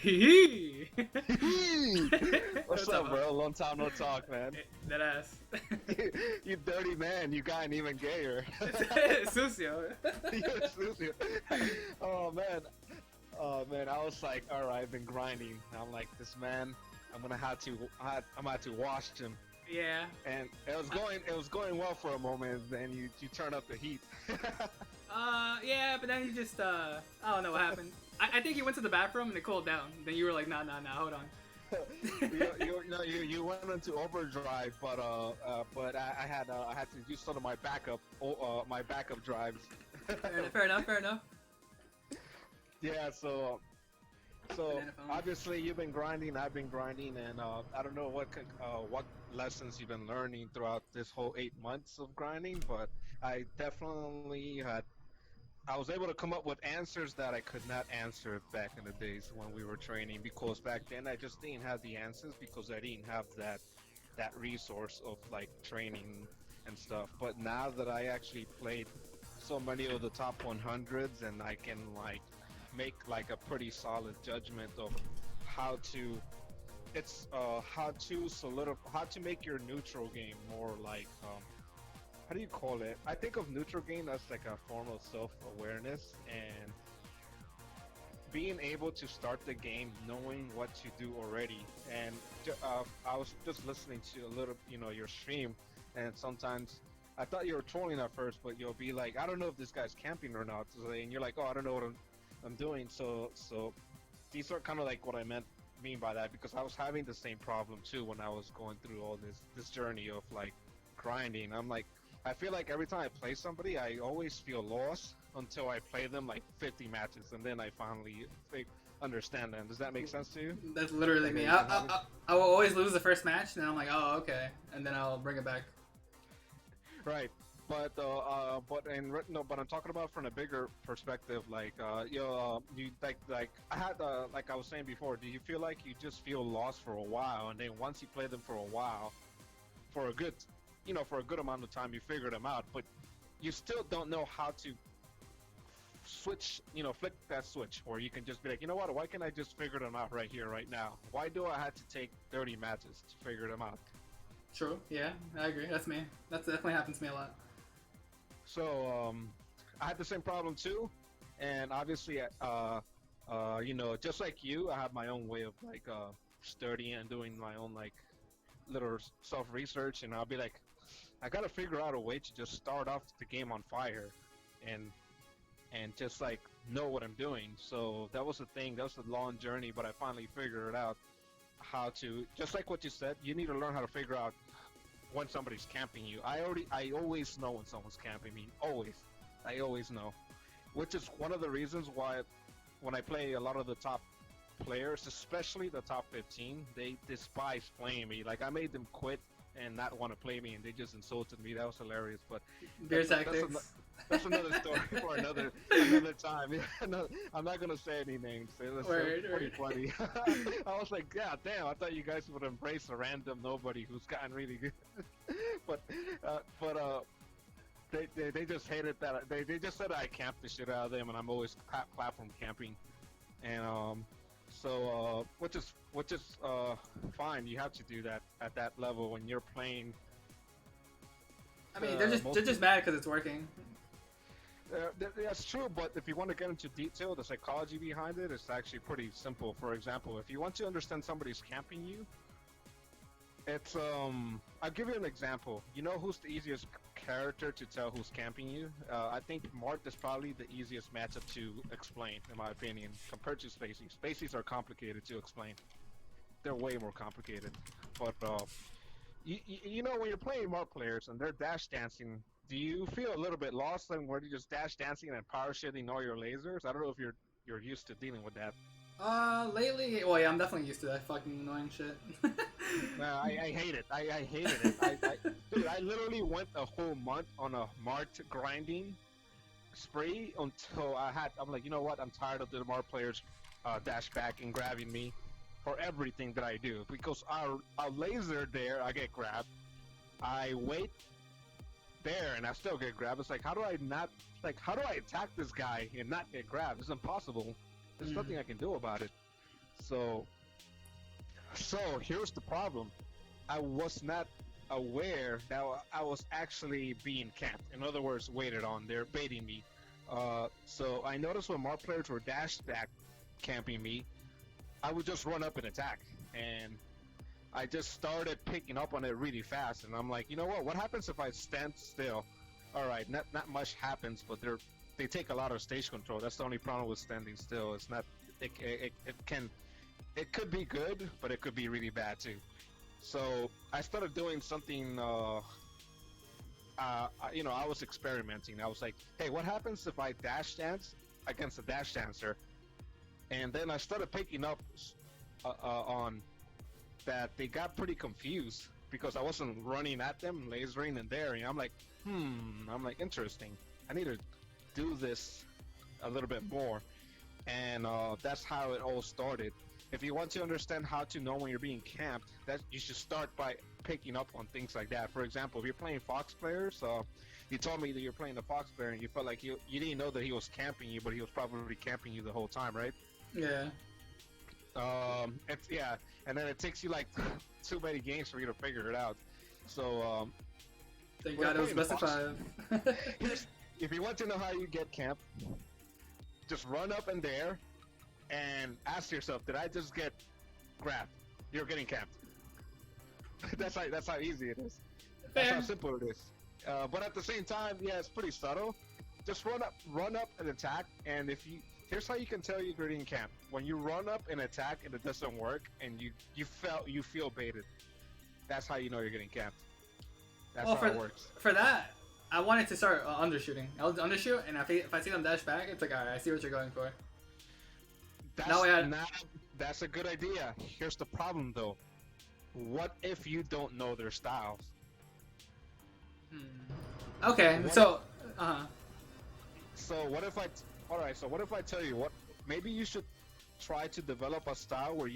Hee. What's up, bro? Long time no talk, man. That ass. You dirty man. You gotten even gayer. Sucio. You're sucio. Oh man. Oh man. I was like, all right, I've been grinding. I'm like, this man. I'm gonna have to wash him. Yeah. And it was going well for a moment. Then you turn up the heat. Yeah, but then you just, I don't know what happened. I think you went to the bathroom and it cooled down. Then you were like, nah, hold on. You went into overdrive, but I had to use some of my backup drives. Fair enough. Yeah, so obviously you've been grinding, I've been grinding, and I don't know what lessons you've been learning throughout this whole 8 months of grinding, but I was able to come up with answers that I could not answer back in the days when we were training, because back then I just didn't have the answers because I didn't have that resource of like training and stuff. But now that I actually played so many of the top 100s, and I can like make like a pretty solid judgment of how to how to make your neutral game more like how do you call it? I think of neutral game as like a form of self-awareness, and being able to start the game knowing what to do already. And I was just listening to a little, your stream, and sometimes I thought you were trolling at first, but you'll be like, I don't know if this guy's camping or not, and you're like, oh, I don't know what I'm doing. So these are kind of like what I mean by that, because I was having the same problem too when I was going through all this journey of like grinding. I'm like, I feel like every time I play somebody, I always feel lost until I play them like 50 matches, and then I finally understand them. Does that make sense to you? That's literally me. I will always lose the first match, and then I'm like, oh, okay, and then I'll bring it back. Right. But I'm talking about from a bigger perspective. Like you like I had like I was saying before. Do you feel like you just feel lost for a while, and then once you play them for a while, for a good amount of time, you figure them out, but you still don't know how to switch, flick that switch, where you can just be like, you know what? Why can't I just figure them out right here, right now? Why do I have to take 30 matches to figure them out? True. Yeah, I agree. That's me. That definitely happens to me a lot. So I had the same problem too, and obviously, just like you, I have my own way of like studying and doing my own like little self-research, and I'll be like, I gotta figure out a way to just start off the game on fire, and just like know what I'm doing. So that was the thing. That was a long journey, but I finally figured out how to. Just like what you said, you need to learn how to figure out when somebody's camping you. I always know when someone's camping me. I always know, which is one of the reasons why when I play a lot of the top players, especially the top 15, they despise playing me. Like I made them quit and not want to play me, and they just insulted me. That was hilarious. But Beer tactics. that's another story for another time. Yeah, no, I'm not gonna say any names. It was pretty funny. I was like, yeah, damn. I thought you guys would embrace a random nobody who's gotten really good. but they just hated that. They just said I camped the shit out of them, and I'm always platform camping, and which is fine. You have to do that at that level when you're playing. I mean, they're just mad because it's working. That's true, but if you want to get into detail, the psychology behind it is actually pretty simple. For example, if you want to understand somebody's camping you, it's I'll give you an example. You know who's the easiest character to tell who's camping you? I think Mart is probably the easiest matchup to explain, in my opinion, compared to Spacies. Spacies are complicated to explain. They're way more complicated. But you know, when you're playing Mart players and they're dash dancing, do you feel a little bit lost when you're just dash dancing and power shitting all your lasers? I don't know if you're used to dealing with that. Lately, well, yeah, I'm definitely used to that fucking annoying shit. No, I hate it. I hated it. Dude, I literally went a whole month on a Mart grinding spree until I'm like, you know what? I'm tired of the Mart players dash back and grabbing me for everything that I do. Because our laser there, I get grabbed. I wait there and I still get grabbed. It's like, how do I attack this guy and not get grabbed? It's impossible. There's nothing I can do about it. So, so here's the problem. I was not aware that I was actually being camped. In other words, waited on. They're baiting me. So I noticed when more players were dash back camping me, I would just run up and attack. And I just started picking up on it really fast. And I'm like, you know what? What happens if I stand still? All right, not much happens, but they take a lot of stage control. That's the only problem with standing still. It's not. It could be good, but it could be really bad too. So I started doing something. I was experimenting. I was like, hey, what happens if I dash dance against a dash dancer? And then I started picking up on that they got pretty confused because I wasn't running at them, lasering and daring. I'm like, interesting. I need to do this a little bit more. And that's how it all started. If you want to understand how to know when you're being camped, that you should start by picking up on things like that. For example, if you're playing Fox players, you told me that you're playing the Fox player and you felt like you didn't know that he was camping you, but he was probably camping you the whole time, right? Yeah. And then it takes you like too many games for you to figure it out. So thank God it was specified. If you want to know how you get camped, just run up in there and ask yourself, did I just get grabbed? You're getting camped. That's how easy it is. That's how simple it is. But at the same time, yeah, it's pretty subtle. Just run up and attack. And here's how you can tell you're getting camped. When you run up and attack and it doesn't work, and you feel baited. That's how you know you're getting camped. That's how it works. For that, I wanted to start undershooting. I'll undershoot, and if I see them dash back, it's like, alright, I see what you're going for. That's a good idea. Here's the problem, though. What if you don't know their styles? Okay, so what if I tell you what? Maybe you should try to develop a style where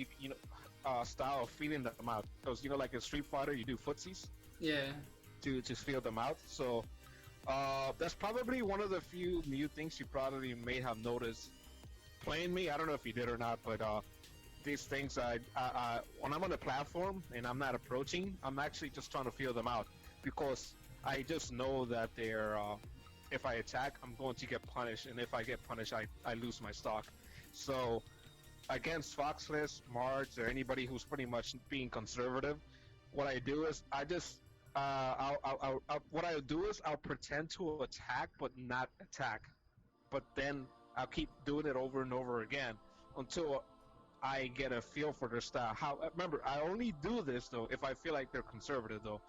style of feeling them out. Because like in Street Fighter, you do footsies. Yeah. To feel them out. So that's probably one of the few new things you probably may have noticed playing me. I don't know if you did or not, but these things when I'm on a platform and I'm not approaching, I'm actually just trying to feel them out because I just know that they're if I attack, I'm going to get punished, and if I get punished, I lose my stock. So against Foxless, Marge, or anybody who's pretty much being conservative, what I do is I'll pretend to attack but not attack, but then I'll keep doing it over and over again until I get a feel for their style. Remember, I only do this though if I feel like they're conservative though.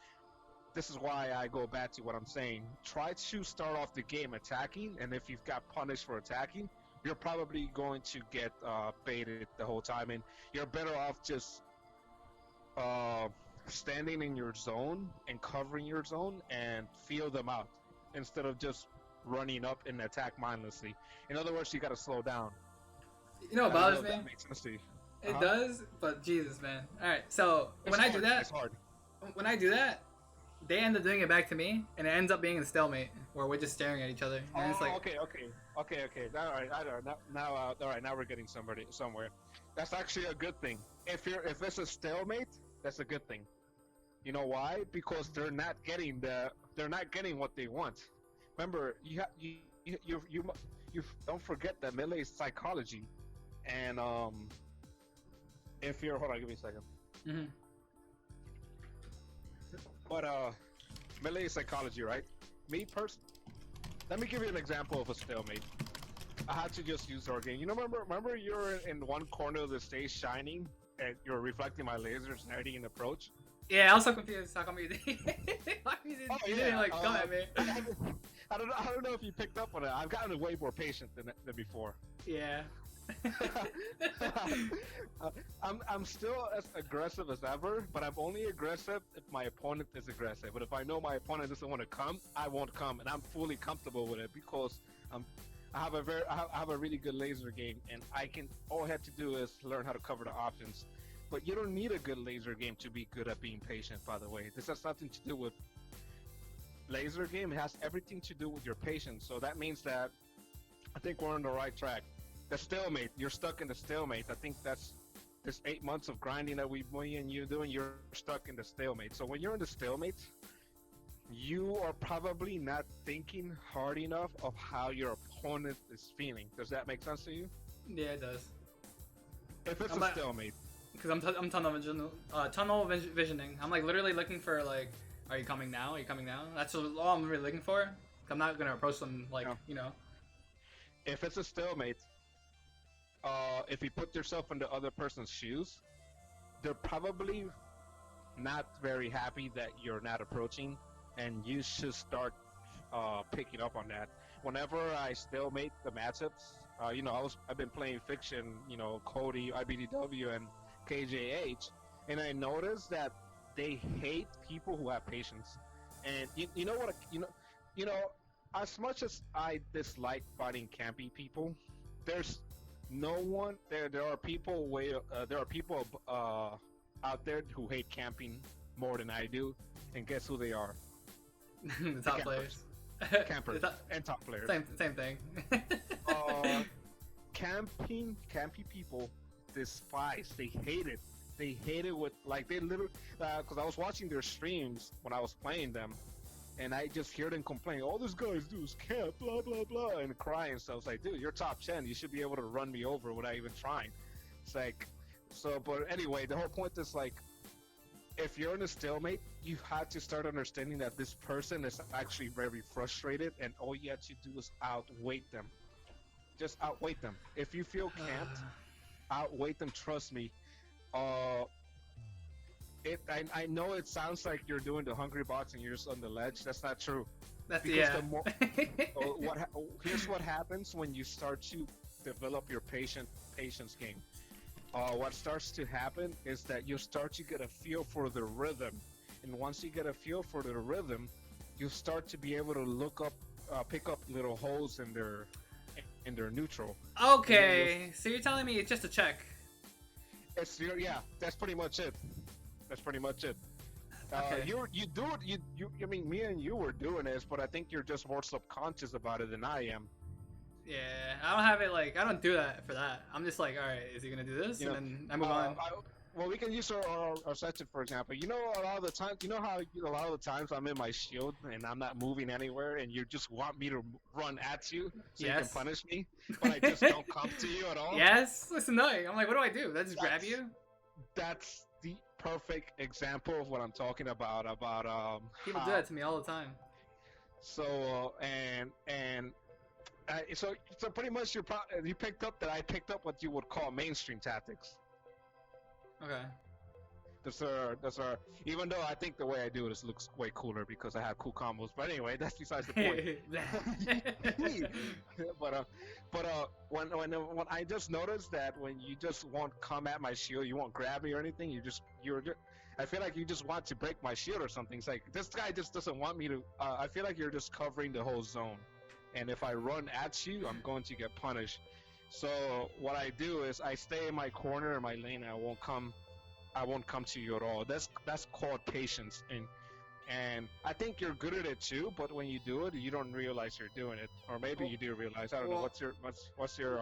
This is why I go back to what I'm saying. Try to start off the game attacking, and if you've got punished for attacking, you're probably going to get baited the whole time, and you're better off just standing in your zone and covering your zone and feel them out instead of just running up and attack mindlessly. In other words, you gotta slow down. You know what bothers me? That makes sense to you. It does, but Jesus, man. Alright, so It's hard. When I do that, they end up doing it back to me, and it ends up being a stalemate where we're just staring at each other. And it's like, okay. All right, all right. Now we're getting somewhere. That's actually a good thing. If it's a stalemate, that's a good thing. You know why? Because they're not getting what they want. Remember, you don't forget that melee is psychology, and if you're hold on, give me a second. Mm-hmm. But melee is psychology, right? Let me give you an example of a stalemate. I had to just use our game. Remember you're in one corner of the stage shining, and you're reflecting my lasers and everything in approach. Yeah, I was so confused. How come you didn't like come at me? I don't know if you picked up on it. I've gotten way more patient than before. Yeah. I'm still as aggressive as ever, but I'm only aggressive if my opponent is aggressive. But if I know my opponent doesn't want to come, I won't come, and I'm fully comfortable with it because I have a really good laser game, and all I have to do is learn how to cover the options. But you don't need a good laser game to be good at being patient, by the way. This has nothing to do with laser game. It has everything to do with your patience. So that means that I think we're on the right track. The stalemate, you're stuck in the stalemate. I think that's this 8 months of grinding that me and you doing, you're stuck in the stalemate. So when you're in the stalemate, you are probably not thinking hard enough of how your opponent is feeling. Does that make sense to you? Yeah, it does. If it's I'm a like, stalemate. because I'm visioning. I'm like literally looking for like, are you coming now? Are you coming now? That's all I'm really looking for. I'm not gonna approach them like, No. you know. If it's a stalemate, if you put yourself in the other person's shoes, they're probably not very happy that you're not approaching, and you should start picking up on that. Whenever I stalemate the matchups, I've been playing Fiction, Cody, IBDW, and KJH, and I noticed that they hate people who have patience. And you know what? You know, as much as I dislike fighting campy people, there's no one there. There are people out there who hate camping more than I do, and guess who they are? The top players. Campers and top players. Same thing. Campy people despise. They hate it. They hate it with like they literally. Because I was watching their streams when I was playing them, and I just hear them complain. All these guys do is camp, blah blah blah, and crying. So I was like, dude, you're top 10. You should be able to run me over without even trying. It's like, so. But anyway, the whole point is like, if you're in a stalemate, you have to start understanding that this person is actually very frustrated, and all you have to do is outweight them. Just outweight them. If you feel camped, outweight them. Trust me. I know it sounds like you're doing the hungry box and you're just on the ledge. That's not true. Yeah. Here's what happens when you start to develop your patience game. What starts to happen is that you start to get a feel for the rhythm, and once you get a feel for the rhythm, you start to be able to pick up little holes in their neutral. Okay, so you're telling me it's just a check. Yeah, that's pretty much it. That's pretty much it. Okay. You do it. I mean, me and you were doing this, but I think you're just more subconscious about it than I am. Yeah, I don't have it like I don't do that for that. I'm just like, all right, is he gonna do this, and then I move on. Well, we can use our section for example. A lot of the times, how a lot of the times I'm in my shield and I'm not moving anywhere, and you just want me to run at you so you can punish me, but I just don't come to you at all. Yes, it's annoying. I'm like, what do I do? Did I just grab you? That's the perfect example of what I'm talking about. People do that to me all the time. So so pretty much you picked up that I picked up what you would call mainstream tactics. Okay. That's our. Even though I think the way I do this looks way cooler because I have cool combos. But anyway, that's besides the point. but when I just noticed that when you just won't come at my shield, you won't grab me or anything. I feel like you just want to break my shield or something. It's like this guy just doesn't want me to. I feel like you're just covering the whole zone, and if I run at you, I'm going to get punished. So what I do is I stay in my corner or my lane. And I won't come to you at all. That's called patience, and I think you're good at it too. But when you do it, you don't realize you're doing it, or maybe you do realize. I don't know. What's your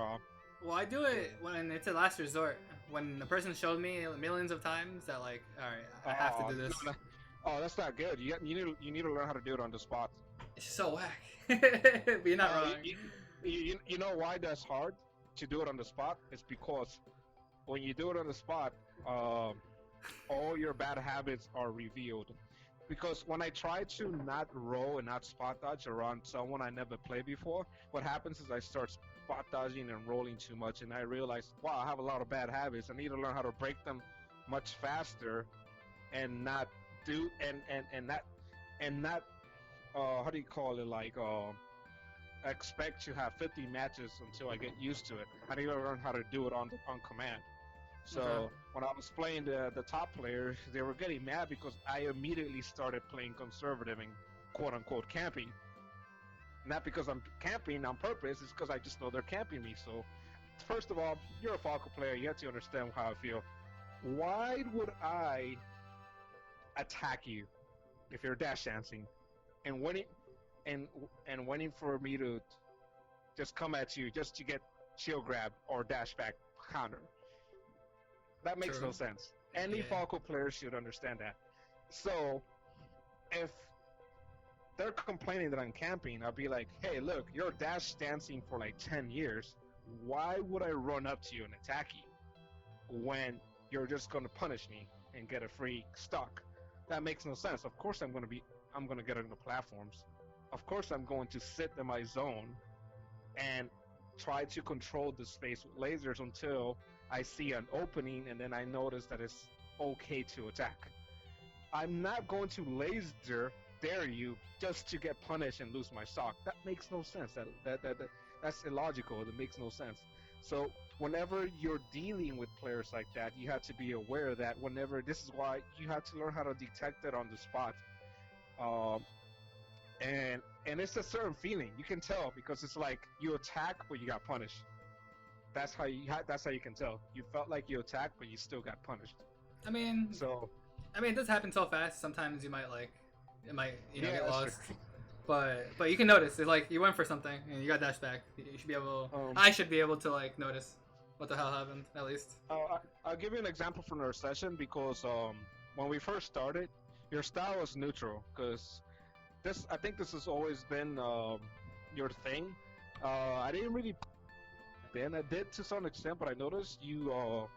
Well, I do it when it's a last resort. When the person showed me millions of times that like, all right, I have to do this. No. Oh, that's not good. You need to learn how to do it on the spot. It's so whack. But you're not wrong. You know why that's hard to do it on the spot? It's because when you do it on the spot, all your bad habits are revealed. Because when I try to not roll and not spot dodge around someone I never played before, what happens is I start spot dodging and rolling too much, and I realize, wow, I have a lot of bad habits. I need to learn how to break them much faster, and not do and not how do you call it, like expect to have 50 matches until I get used to it. I need to learn how to do it on command. So when I was playing the top players, they were getting mad because I immediately started playing conservative and quote unquote camping. Not because I'm camping on purpose, it's because I just know they're camping me. So first of all, you're a Falco player, you have to understand how I feel. Why would I attack you if you're dash dancing and waiting and waiting for me to just come at you just to get shield grab or dash back counter? That makes True. no sense. Any Yeah. Falco player should understand that. So if they're complaining that I'm camping, I'll be like, hey, look, you're dash dancing for like 10 years. Why would I run up to you and attack you when you're just going to punish me and get a free stock? That makes no sense. Of course, I'm going to get on the platforms. Of course, I'm going to sit in my zone and try to control the space with lasers until I see an opening and then I notice that it's okay to attack. I'm not going to laser dare you just to get punished and lose my stock. That makes no sense. That's illogical. That makes no sense. So whenever you're dealing with players like that, you have to be aware that whenever this is why you have to learn how to detect it on the spot. Um, and it's a certain feeling you can tell because it's like you attack but you got punished. That's how you can tell. You felt like you attacked but you still got punished. I mean, So it does happen so fast. Sometimes you might like, it might yeah, get that's true. lost. But you can notice it's like you went for something and you got dashed back. You should be able. I should be able to like notice what the hell happened at least. I'll give you an example from our session because when we first started, your style was neutral because I think this has always been your thing. I didn't really then I did to some extent, but I noticed you'll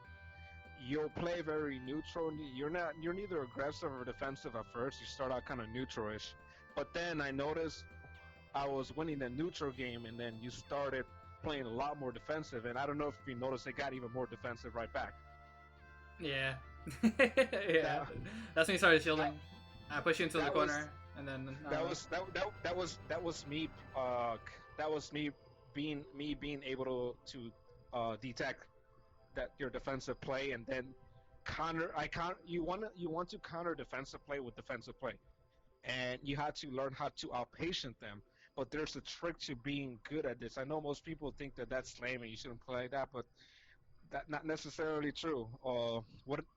play very neutral. You're neither aggressive or defensive at first. You start out kind of neutral-ish, but then I noticed I was winning the neutral game, and then you started playing a lot more defensive. And I don't know if you noticed, it got even more defensive right back. Yeah, yeah. That's when you started shielding. I pushed you into the corner, and then that was me. That was me being able to detect that your defensive play and then counter. You want to counter defensive play with defensive play, and you have to learn how to outpatient them. But there's a trick to being good at this. I know most people think that that's lame and you shouldn't play like that, but that's not necessarily true.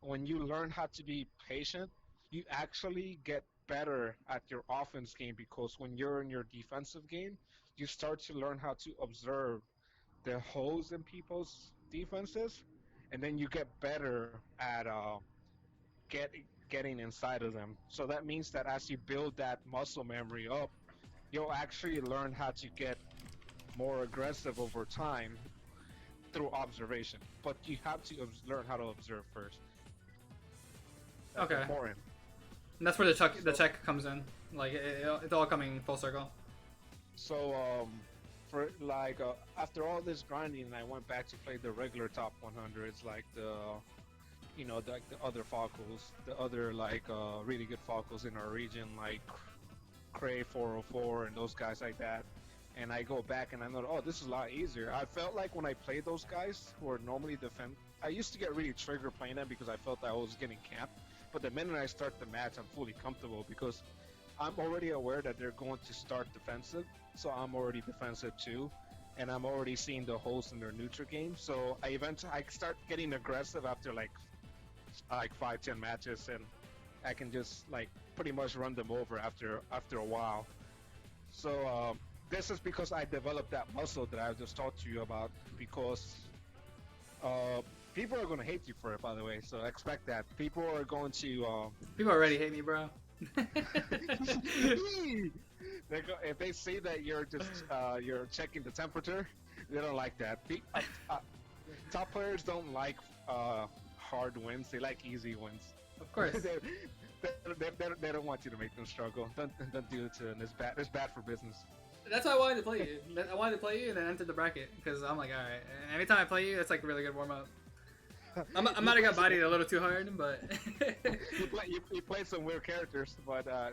When you learn how to be patient, you actually get better at your offense game because when you're in your defensive game, you start to learn how to observe the holes in people's defenses, and then you get better at getting inside of them. So that means that as you build that muscle memory up, you'll actually learn how to get more aggressive over time through observation. But you have to learn how to observe first. That's okay. important. And that's where the check comes in. Like it's all coming full circle. So for like after all this grinding, I went back to play the regular top 100s, like the the other Falcos, the other like really good Falcos in our region, like Cray 404 and those guys like that. And I go back and I know, oh, this is a lot easier. I felt like when I played those guys who are normally defend, I used to get really triggered playing them because I felt that I was getting camped. But the minute I start the match, I'm fully comfortable because I'm already aware that they're going to start defensive, so I'm already defensive too, and I'm already seeing the holes in their neutral game. So I start getting aggressive after like 5-10 matches, and I can just like pretty much run them over after a while. So this is because I developed that muscle that I just talked to you about. Because people are going to hate you for it, by the way. So expect that people are going to. People already hate me, bro. If they see that you're just you're checking the temperature, they don't like that. Top players don't like hard wins; they like easy wins. Of course. they don't want you to make them struggle. Don't do it to them. It's bad for business. That's why I wanted to play you. I wanted to play you and then enter the bracket because I'm like, all right. And every time I play you, it's like a really good warm up. I might have got bodied a little too hard, but you played some weird characters, but I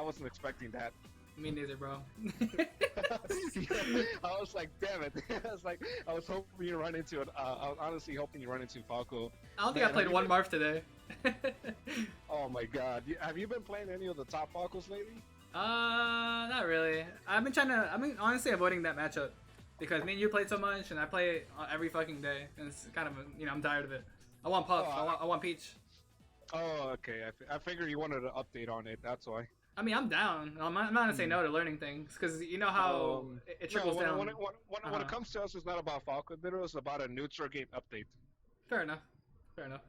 wasn't expecting that. Me neither, bro. I was like, damn it! I was hoping you run into it. I was honestly hoping you run into Falco. I don't think I played one Marth today. Oh my god! Have you been playing any of the top Falcos lately? Not really. I've been honestly avoiding that matchup because me and you played so much, and I play it every fucking day, and it's kind of I'm tired of it. I want Puff. I want Peach. Oh, okay. I figured you wanted an update on it. That's why. I mean, I'm down. I'm not gonna say no to learning things because you know how it trickles down. When it comes to us, it's not about Falco. It's about a neutral game update. Fair enough. Fair enough.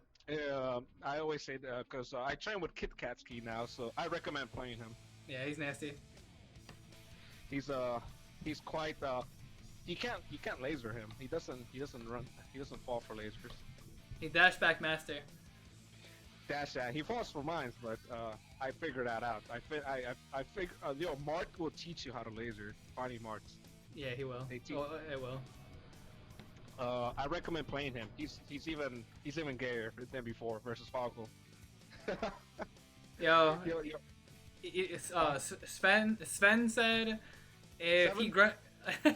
I always say that because I train with Kit Katski now, so I recommend playing him. Yeah, he's nasty. He's he's quite you can't laser him. He doesn't run. He doesn't fall for lasers. He dash back master. Dash that. He falls for mines, but I figured that out. I figure Mark will teach you how to laser. Finding marks. Yeah, he will. Oh, it will. I recommend playing him. He's even gayer than before versus Foggle. Yo, yo. Sven said if Seven?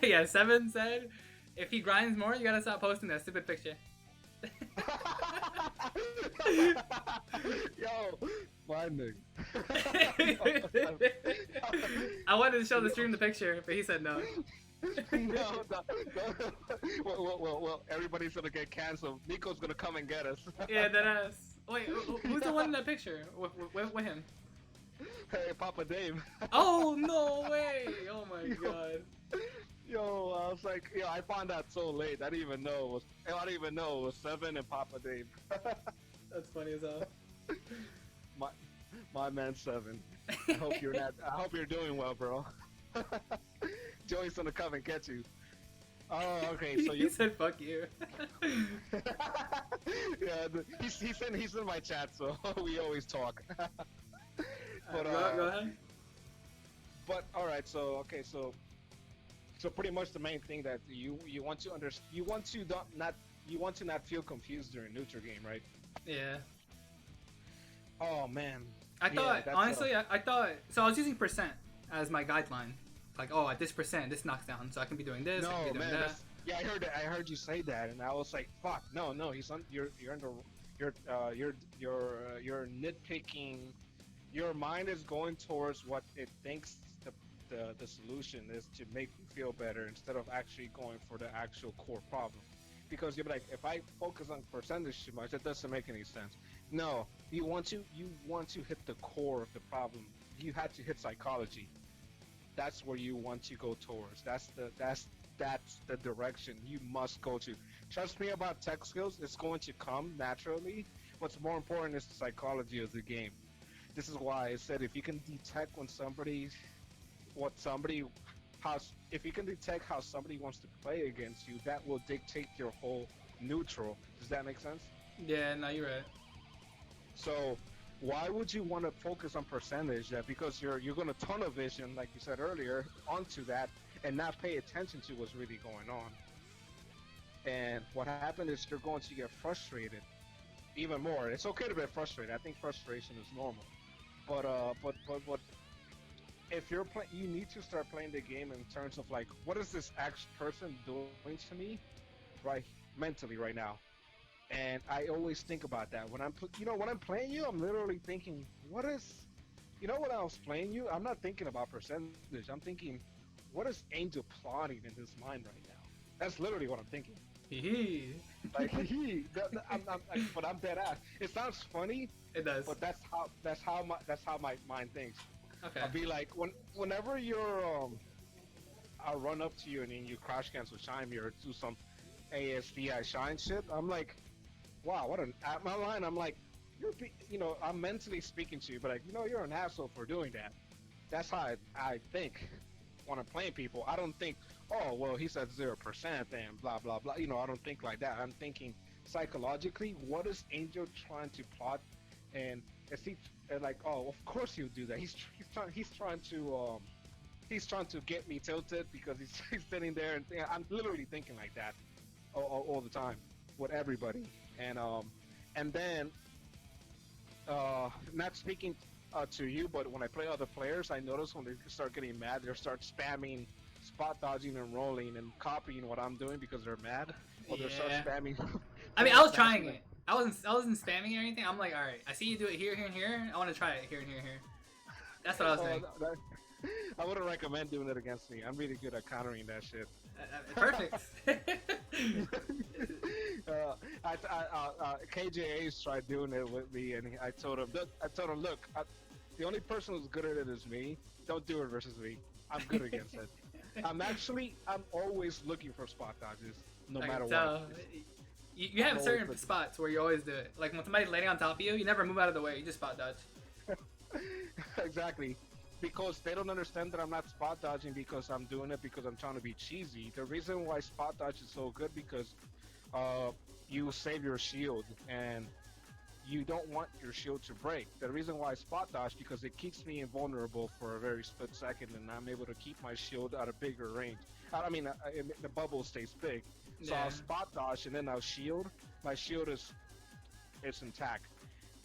he yeah, Seven said if he grinds more, you gotta stop posting that stupid picture. Yo, blinding. I wanted to show the stream the picture, but he said no. No. Well, everybody's gonna get canceled. Nico's gonna come and get us. Yeah, that ass. Wait, who's the one in that picture with him? Hey, Papa Dave. Oh, no way! Oh my god. Yo, I was like, I found out so late. I didn't even know it was Seven and Papa Dave. That's funny as hell. My man Seven. I hope you're doing well, bro. Joey's gonna come and get you. Oh, okay. So you said fuck you. Yeah, he's in my chat, so we always talk. But go ahead. But all right, so pretty much the main thing that you want to not feel confused during neutral game, right? Yeah. Oh man. I thought honestly, I thought so. I was using percent as my guideline. Like, oh, at this percent, this knocks down, so I can be doing this. I can be doing that. Yeah, I heard you say that, and I was like, fuck, no, you're nitpicking. Your mind is going towards what it thinks the solution is to make you feel better instead of actually going for the actual core problem. Because you're like, if I focus on percentage too much, that doesn't make any sense. No, you want to hit the core of the problem. You had to hit psychology. That's where you want to go towards. That's the direction you must go to. Trust me about tech skills, it's going to come naturally. What's more important is the psychology of the game. This is why I said if you can detect if you can detect how somebody wants to play against you, that will dictate your whole neutral. Does that make sense? Yeah, no, you're right. So why would you want to focus on percentage? That because you're going to tunnel vision, like you said earlier, onto that and not pay attention to what's really going on. And what happened is you're going to get frustrated even more. It's okay to be frustrated. I think frustration is normal. But if you're playing, you need to start playing the game in terms of like, what is this actual person doing to me, right, mentally right now? And I always think about that when I'm playing you. I'm literally thinking, when I was playing you, I'm not thinking about percentage. I'm thinking, what is Angel plotting in his mind right now? That's literally what I'm thinking. Like but I'm dead ass. It sounds funny. It does. But that's how my mind thinks. Okay. I'll be like, whenever I'll run up to you and then you crash cancel shine me or do some ASDI shine shit. I'm like, wow, at my line. I'm like, I'm mentally speaking to you, but like, you're an asshole for doing that. That's how I think when I'm playing people. I don't think, oh, well, he said 0% and blah, blah, blah. I don't think like that. I'm thinking psychologically, what is Angel trying to plot? And is he like, oh, of course he'll do that. He's trying to get me tilted because he's sitting there and I'm literally thinking like that all the time with everybody. And then not speaking to you, but when I play other players, I notice when they start getting mad, they start spamming, spot dodging and rolling and copying what I'm doing because they're mad, or they start spamming. I mean, I was trying it. I wasn't spamming or anything. I'm like, all right, I see you do it here, here, and here. I want to try it here and here and here. That's what I was saying. I wouldn't recommend doing it against me. I'm really good at countering that shit. Perfect. KJA's tried doing it with me, and I told him, look, the only person who's good at it is me. Don't do it versus me. I'm good against it. I'm always looking for spot dodges, no matter what. You I'm have always certain looking. spots where you always do it. Like when somebody's landing on top of you, you never move out of the way. You just spot dodge. Exactly. Because they don't understand that I'm not spot dodging because I'm doing it because I'm trying to be cheesy. The reason why spot dodge is so good because uh, you save your shield and you don't want your shield to break. The reason why I spot dodge because it keeps me invulnerable for a very split second and I'm able to keep my shield at a bigger range. I mean, the bubble stays big. So Yeah. I'll spot dodge and then I'll shield. My shield is it's intact.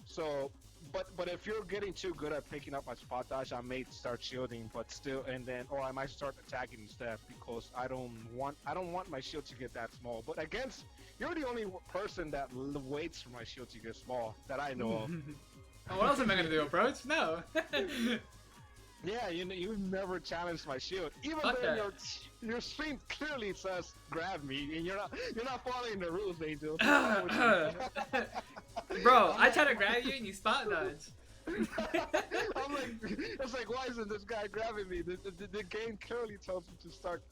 So, but if you're getting too good at picking up my spot dodge, I may start shielding, but still, and then or I might start attacking instead because I don't want my shield to get that small. But against you're the only person that waits for my shield to get small that I know of. Oh, what else am I gonna do? Approach? No. Yeah, you never challenged my shield, even Fuck though that. your stream clearly says grab me, and you're not following the rules, Angel. Bro, I try to grab you and you spot dodge. I'm like, it's like, why isn't this guy grabbing me? The game clearly tells him to start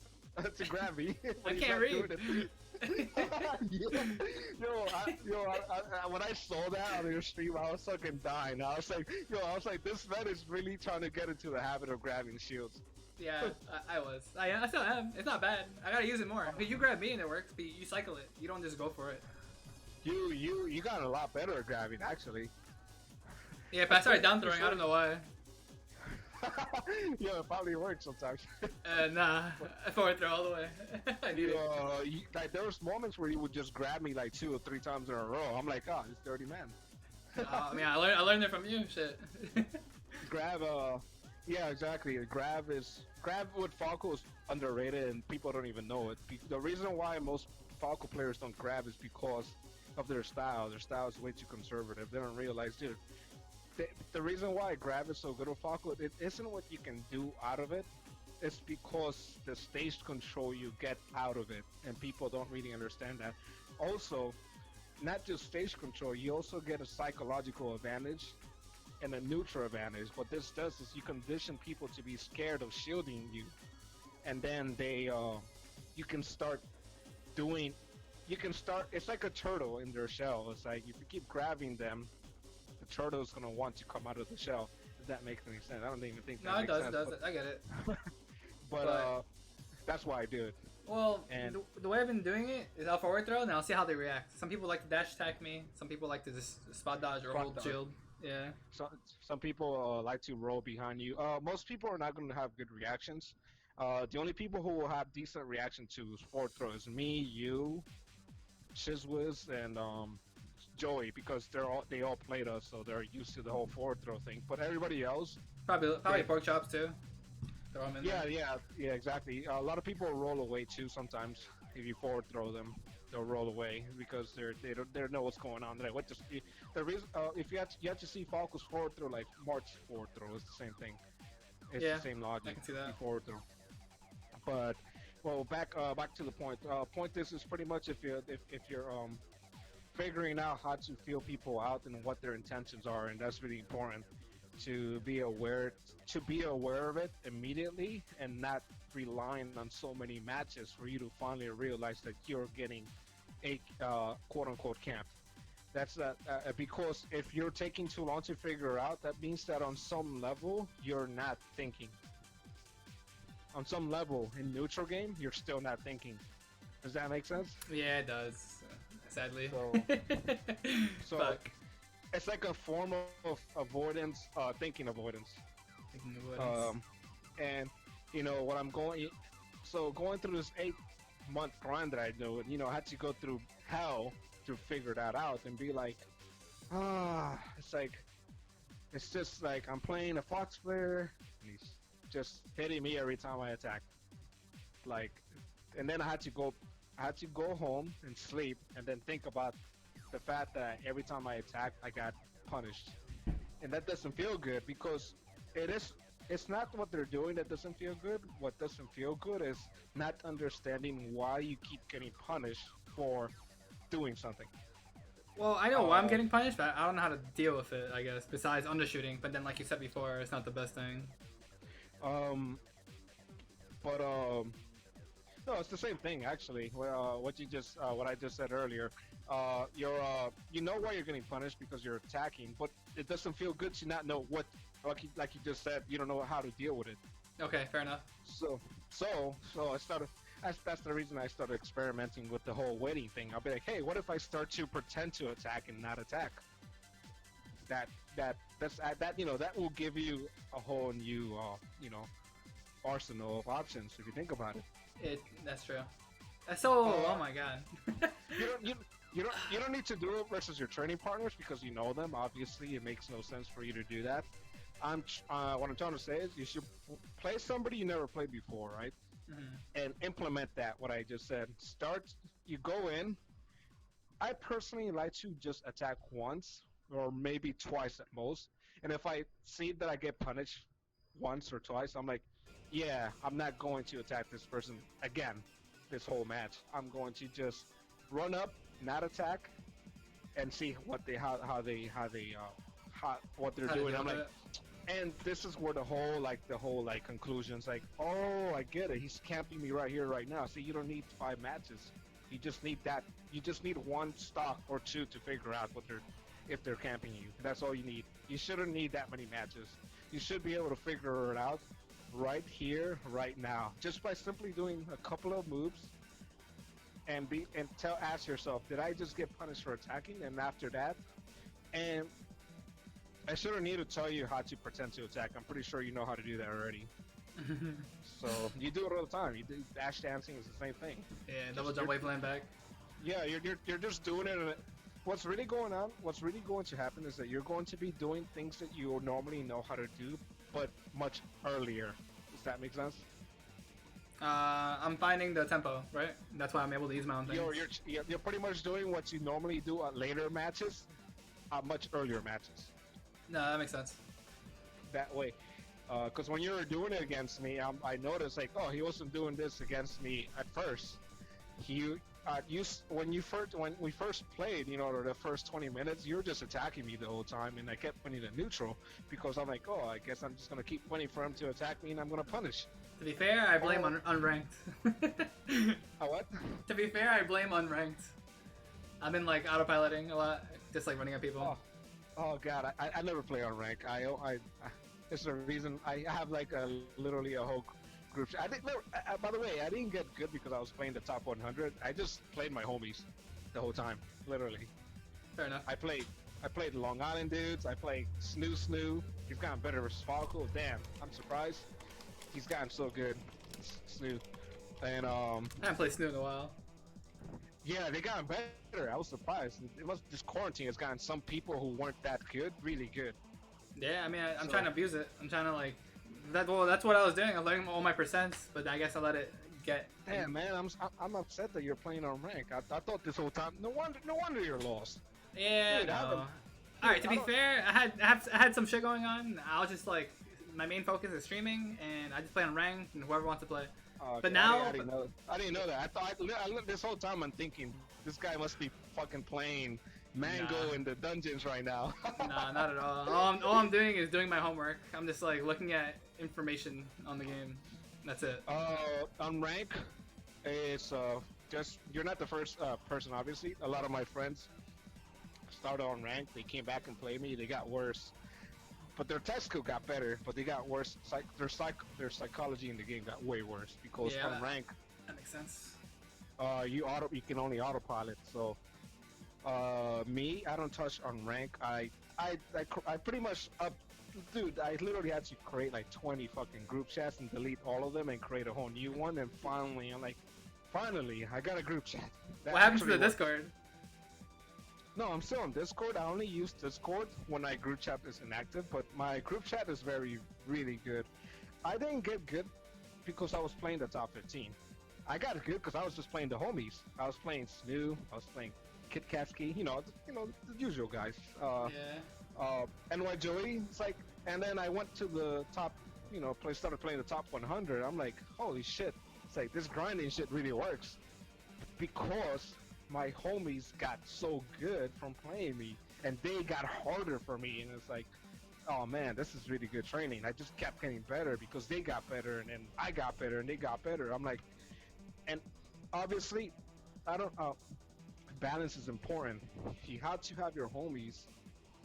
to grab me. I but he's can't not read. doing it. When I saw that on your stream, I was fucking dying. I was like, this man is really trying to get into the habit of grabbing shields. Yeah, I was. I still am. It's not bad. I gotta use it more. But you grab me and it works, but you cycle it. You don't just go for it. You got a lot better at grabbing, actually. Yeah, if I started down throwing, I don't know why. Yeah, it probably works sometimes. Nah, I forward throw all the way. I need it. Like there was moments where you would just grab me like 2 or 3 times in a row. I'm like, oh, this dirty man. I mean, I learned it from you. Shit. Grab, yeah, exactly. Grab with Falco is underrated and people don't even know it. The reason why most Falco players don't grab is because of their style. Their style is way too conservative. They don't realize, dude. The reason why grab is so good with Falco, it isn't what you can do out of it. It's because the stage control you get out of it, and people don't really understand that. Also, not just stage control, you also get a psychological advantage and a neutral advantage. What this does is you condition people to be scared of shielding you, and then you can start doing, it's like a turtle in their shell. It's like if you keep grabbing them, the turtle is gonna want to come out of the shell. If that makes any sense, I don't even think that No, it makes does. sense. It does. I get it. But that's why I do it. Well, And the way I've been doing it is I'll forward throw and I'll see how they react. Some people like to dash attack me. Some people like to just spot dodge or Spot hold dodge. shield. Yeah. some people like to roll behind you. Most people are not going to have good reactions. The only people who will have decent reaction to forward throw is me, you, Shizwiz, and Joey, because they all played us, so they're used to the whole forward throw thing. But everybody else, Probably Yeah. pork chops too. Throw 'em in yeah, there. yeah, exactly. A lot of people roll away too sometimes. If you forward throw them, they'll roll away because they don't know what's going on. They're like, what the reason? If you have to see Falco's forward throw like March forward throw, it's the same thing. It's Yeah, the same logic. I can see that. You forward throw. But well, back to the point. Point is pretty much if you're figuring out how to feel people out and what their intentions are, and that's really important to be aware of it immediately and not relying on so many matches for you to finally realize that you're getting a quote-unquote camp. That's because if you're taking too long to figure out, that means that on some level you're not thinking. On some level in neutral game, you're still not thinking. Does that make sense? Yeah, it does. Sadly. So Fuck. it's like a form of avoidance, thinking avoidance. Thinking of what else. And what I'm going through this 8-month grind that I do, and I had to go through hell to figure that out and be like, it's just like I'm playing a Fox player and he's just hitting me every time I attack. Like, and then I had to go home and sleep and then think about the fact that every time I attack I got punished, and that doesn't feel good because it's not what they're doing that doesn't feel good. What doesn't feel good is not understanding why you keep getting punished for doing something. Well, I know why I'm getting punished, but I don't know how to deal with it, I guess, besides undershooting. But then, like you said before, it's not the best thing. No, it's the same thing actually. What I just said earlier. you know why you're getting punished because you're attacking, but it doesn't feel good to not know what, like you just said, you don't know how to deal with it. Okay, fair enough. So, I started. That's the reason I started experimenting with the whole waiting thing. I'll be like, hey, what if I start to pretend to attack and not attack? That will give you a whole new arsenal of options if you think about it. That's true. So, Uh, oh my god. you don't need to do it versus your training partners because you know them. Obviously, it makes no sense for you to do that. What I'm trying to say is you should play somebody you never played before, right? And implement that. What I just said. You go in. I personally like to just attack once or maybe twice at most. And if I see that I get punished once or twice, I'm like, yeah, I'm not going to attack this person again this whole match. I'm going to just run up, not attack, and see what they're doing. I'm like, and this is where the whole conclusion's like, oh, I get it. He's camping me right here, right now. See, you don't need 5 matches. You just need that. You just need 1 stock or 2 to figure out if they're camping you. That's all you need. You shouldn't need that many matches. You should be able to figure it out right here, right now, just by simply doing a couple of moves. And ask yourself, did I just get punished for attacking? And after that, and I shouldn't need to tell you how to pretend to attack. I'm pretty sure you know how to do that already. So you do it all the time. You do dash dancing is the same thing. Yeah, double jump wave land back. Yeah, you're just doing it. And what's really going to happen is that you're going to be doing things that you normally know how to do, but much earlier. Does that make sense? I'm finding the tempo, right? That's why I'm able to use my own things. You're pretty much doing what you normally do at later matches, much earlier matches. No, that makes sense. That way, because when you were doing it against me, I noticed like, oh, he wasn't doing this against me at first. When we first played, the first 20 minutes, you were just attacking me the whole time, and I kept putting it neutral because I'm like, oh, I guess I'm just gonna keep waiting for him to attack me, and I'm gonna punish. To be fair, I blame unranked. What? To be fair, I blame unranked. I've been like autopiloting a lot, just like running at people. Oh god, I never play on rank. It's the reason I have like literally a whole group. By the way, I didn't get good because I was playing the top 100. I just played my homies the whole time, literally. Fair enough. I played Long Island dudes. I played Snoo. He's gotten better with Sparkle. Damn, I'm surprised. He's gotten so good, Snoo. And I haven't played Snoo in a while. Yeah, they gotten better. I was surprised. It was this quarantine has gotten some people who weren't that good really good. Yeah, I mean, I'm trying to abuse it. I'm trying to like that's what I was doing. I was letting all my percents, but I guess I let it get. Damn, man, I'm upset that you're playing on rank. I thought this whole time. No wonder you're lost. Yeah. Dude, no. All right. To be fair, I had some shit going on. I was just like, my main focus is streaming, and I just play on ranked, and whoever wants to play. Okay, but now, I didn't know that. This whole time I'm thinking this guy must be fucking playing Mango in the dungeons right now. Nah, not at all. All I'm doing is doing my homework. I'm just like looking at information on the game. That's it. On rank, it's just you're not the first person. Obviously, a lot of my friends started on rank. They came back and played me. They got worse. But their test skill got better, but they got worse. Their psychology in the game got way worse because on rank, that makes sense. You can only autopilot. So, me, I don't touch on rank. I pretty much dude. I literally had to create like 20 fucking group chats and delete all of them and create a whole new one. And finally, I'm like, I got a group chat. What happened to the Discord? No, I'm still on Discord. I only use Discord when my group chat is inactive, but my group chat is really good. I didn't get good because I was playing the top 15. I got good because I was just playing the homies. I was playing Snoo. I was playing Kit Katsky. The usual guys. NY Joey. It's like, and then I went to the top. Started playing the top 100. I'm like, holy shit! It's like this grinding shit really works because my homies got so good from playing me, and they got harder for me, and it's like, oh man, this is really good training. I just kept getting better because they got better, and then I got better, and they got better. I'm like, and obviously, I don't. balance is important. You have to have your homies,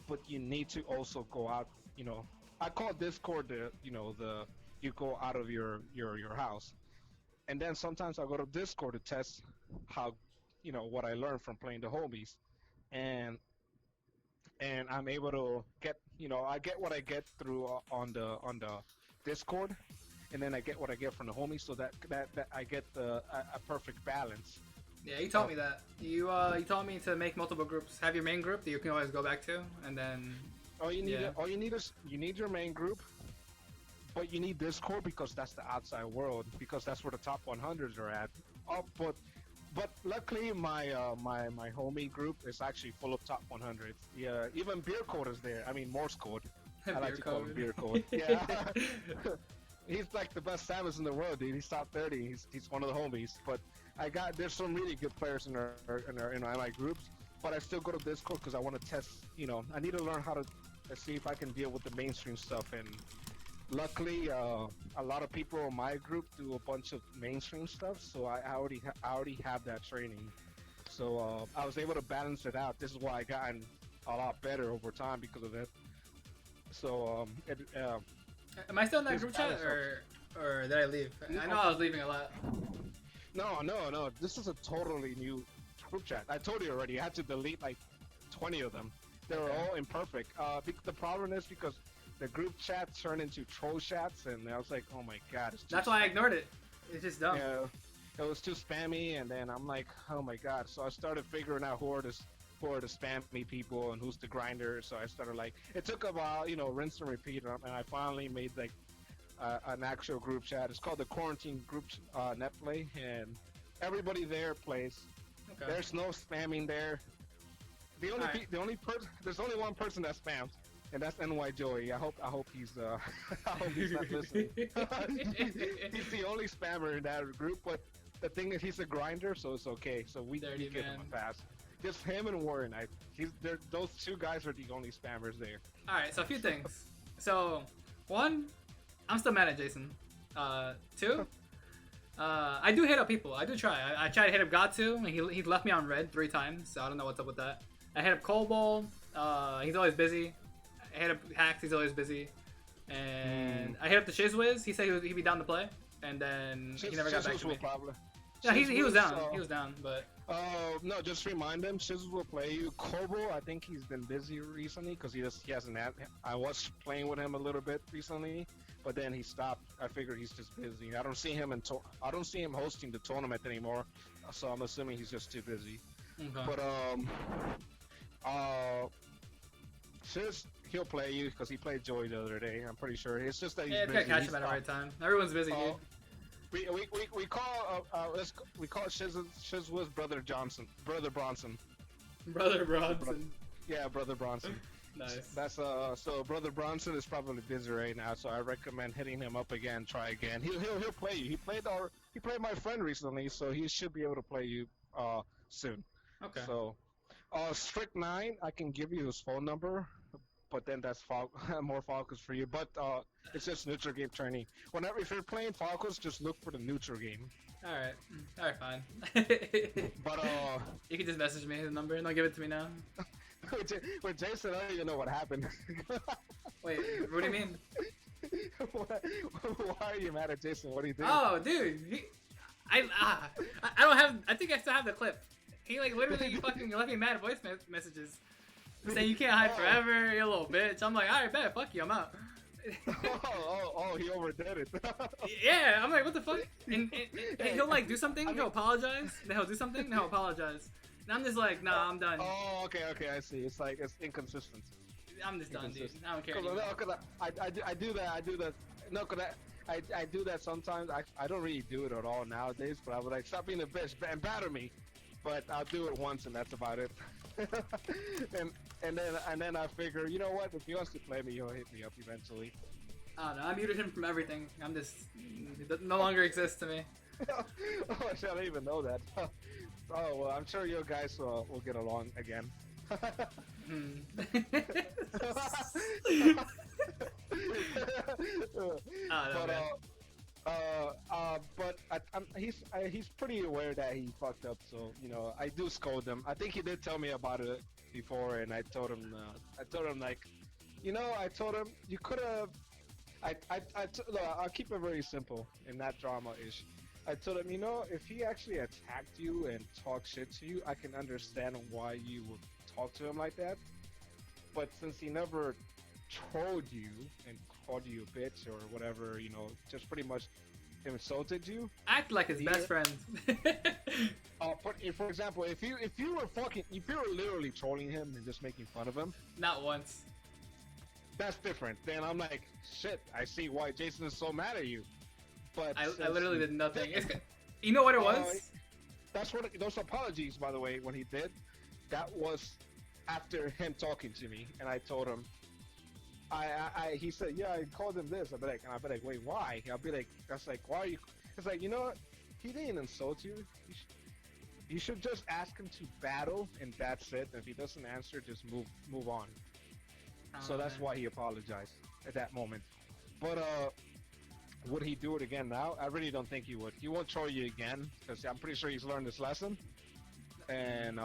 but you need to also go out. You know, I call Discord the you go out of your house, and then sometimes I go to Discord to test how what I learned from playing the homies, and I'm able to get I get what I get through on the Discord, and then I get what I get from the homies, so that I get a perfect balance. Yeah, you taught me that. You taught me to make multiple groups. Have your main group that you can always go back to, and then. All you need is your main group, but you need Discord because that's the outside world, because that's where the top 100s are at. Oh, but luckily my homie group is actually full of top 100s. Yeah, even Beer Code is there. I mean Morse code. I like to call him Beer Code. Yeah. He's like the best Samus in the world, dude. He's top 30. He's one of the homies. But there's some really good players in my groups, but I still go to Discord because I want to test. I need to learn how to see if I can deal with the mainstream stuff. And luckily, a lot of people in my group do a bunch of mainstream stuff, so I already have that training. So I was able to balance it out. This is why I gotten a lot better over time because of it. So am I still in that group chat, or did I leave? I know I was leaving a lot. No. This is a totally new group chat. I told you already. I had to delete like 20 of them. They were all imperfect. The problem is because the group chat turned into troll chats, and I was like, oh my god. That's why I ignored it. It's just dumb. Yeah, it was too spammy, and then I'm like, oh my god. So I started figuring out who are the spammy people and who's the grinder. So I started it took a while, rinse and repeat, and I finally made an actual group chat. It's called the Quarantine Group Net Play, and everybody there plays. Okay. There's no spamming there. There's only one person that spams, and that's NY Joey. I hope he's not listening. He's the only spammer in that group, but the thing is he's a grinder, so it's okay. So we give him a pass. Just him and Warren. Those two guys are the only spammers there. All right, so a few things. So, one, I'm still mad at Jason. Two, I do hit up people. I do try. I tried to hit up Gatsu, and he left me on red 3 times. So I don't know what's up with that. I hit up Colbowl. He's always busy. I hit up Hacks. He's always busy. And I hit up the Shizwiz. He said he'd be down to play, and then he never got back to me. Yeah, he was down. He was down, but. No, just remind him. Shiz will play you. Kobo, I think he's been busy recently because he hasn't had. I was playing with him a little bit recently, but then he stopped. I figured he's just busy. I don't see him I don't see him hosting the tournament anymore, so I'm assuming he's just too busy. Okay. But Shiz, he'll play you because he played Joey the other day. I'm pretty sure. It's just that he's busy. Yeah, catch him at the right time. Everyone's busy, dude. We call Shizwiz Brother Bronson. Brother Bronson. Yeah, Brother Bronson. Nice. That's so Brother Bronson is probably busy right now, so I recommend hitting him up again. Try again. He'll play you. He played my friend recently, so he should be able to play you soon. Okay. So Strict 9, I can give you his phone number, but then that's more Falcons for you. But it's just neutral game training. If you're playing Falcons, just look for the neutral game. Alright, fine. But you can just message me his number and don't give it to me now. With Jason, I don't even know what happened. Wait, what do you mean? Why are you mad at Jason? What do you think? Oh, dude, I don't have. I think I still have the clip. He literally fucking left me mad voice messages saying you can't hide forever, you little bitch. I'm like, alright, bet, fuck you, I'm out. He overdid it. Yeah, I'm like, what the fuck? And he'll do something, he'll apologize, then he'll do something, then he'll apologize. And I'm just like, nah, I'm done. Oh, okay, I see. It's inconsistent. I'm just done, dude. I don't care anymore. I do that. No, cause I do that sometimes. I don't really do it at all nowadays, but I would stop being a bitch and batter me. But I'll do it once and that's about it. and then I figure, you know what? If he wants to play me, he'll hit me up eventually. I don't know. I muted him from everything. He no longer exists to me. Oh, I don't even know that. Oh well, I'm sure you guys will get along again. But he's pretty aware that he fucked up. So you know, I do scold him. I think he did tell me about it before, and I told him like, you know, I told him you could have. Look, I'll keep it very simple in that drama ish. I told him, you know, if he actually attacked you and talked shit to you, I can understand why you would talk to him like that. But since he never trolled you and called you a bitch or whatever, you know, just pretty much insulted you. Act like his best friend. For example, if you were literally trolling him and just making fun of him, Not once. that's different. Then I'm like, shit, I see why Jason is so mad at you. But I literally did nothing. You know what it was? That's what those apologies, by the way, when he did, that was after him talking to me, and I told him. He said, yeah, I called him this. I'll be like, wait, why? I'll be like, that's like, why are you? It's like, you know what? He didn't insult you. You should just ask him to battle, and that's it. If he doesn't answer, just move on. So that's why he apologized at that moment. But would he do it again now? I really don't think he would. He won't troll you again because I'm pretty sure he's learned his lesson. And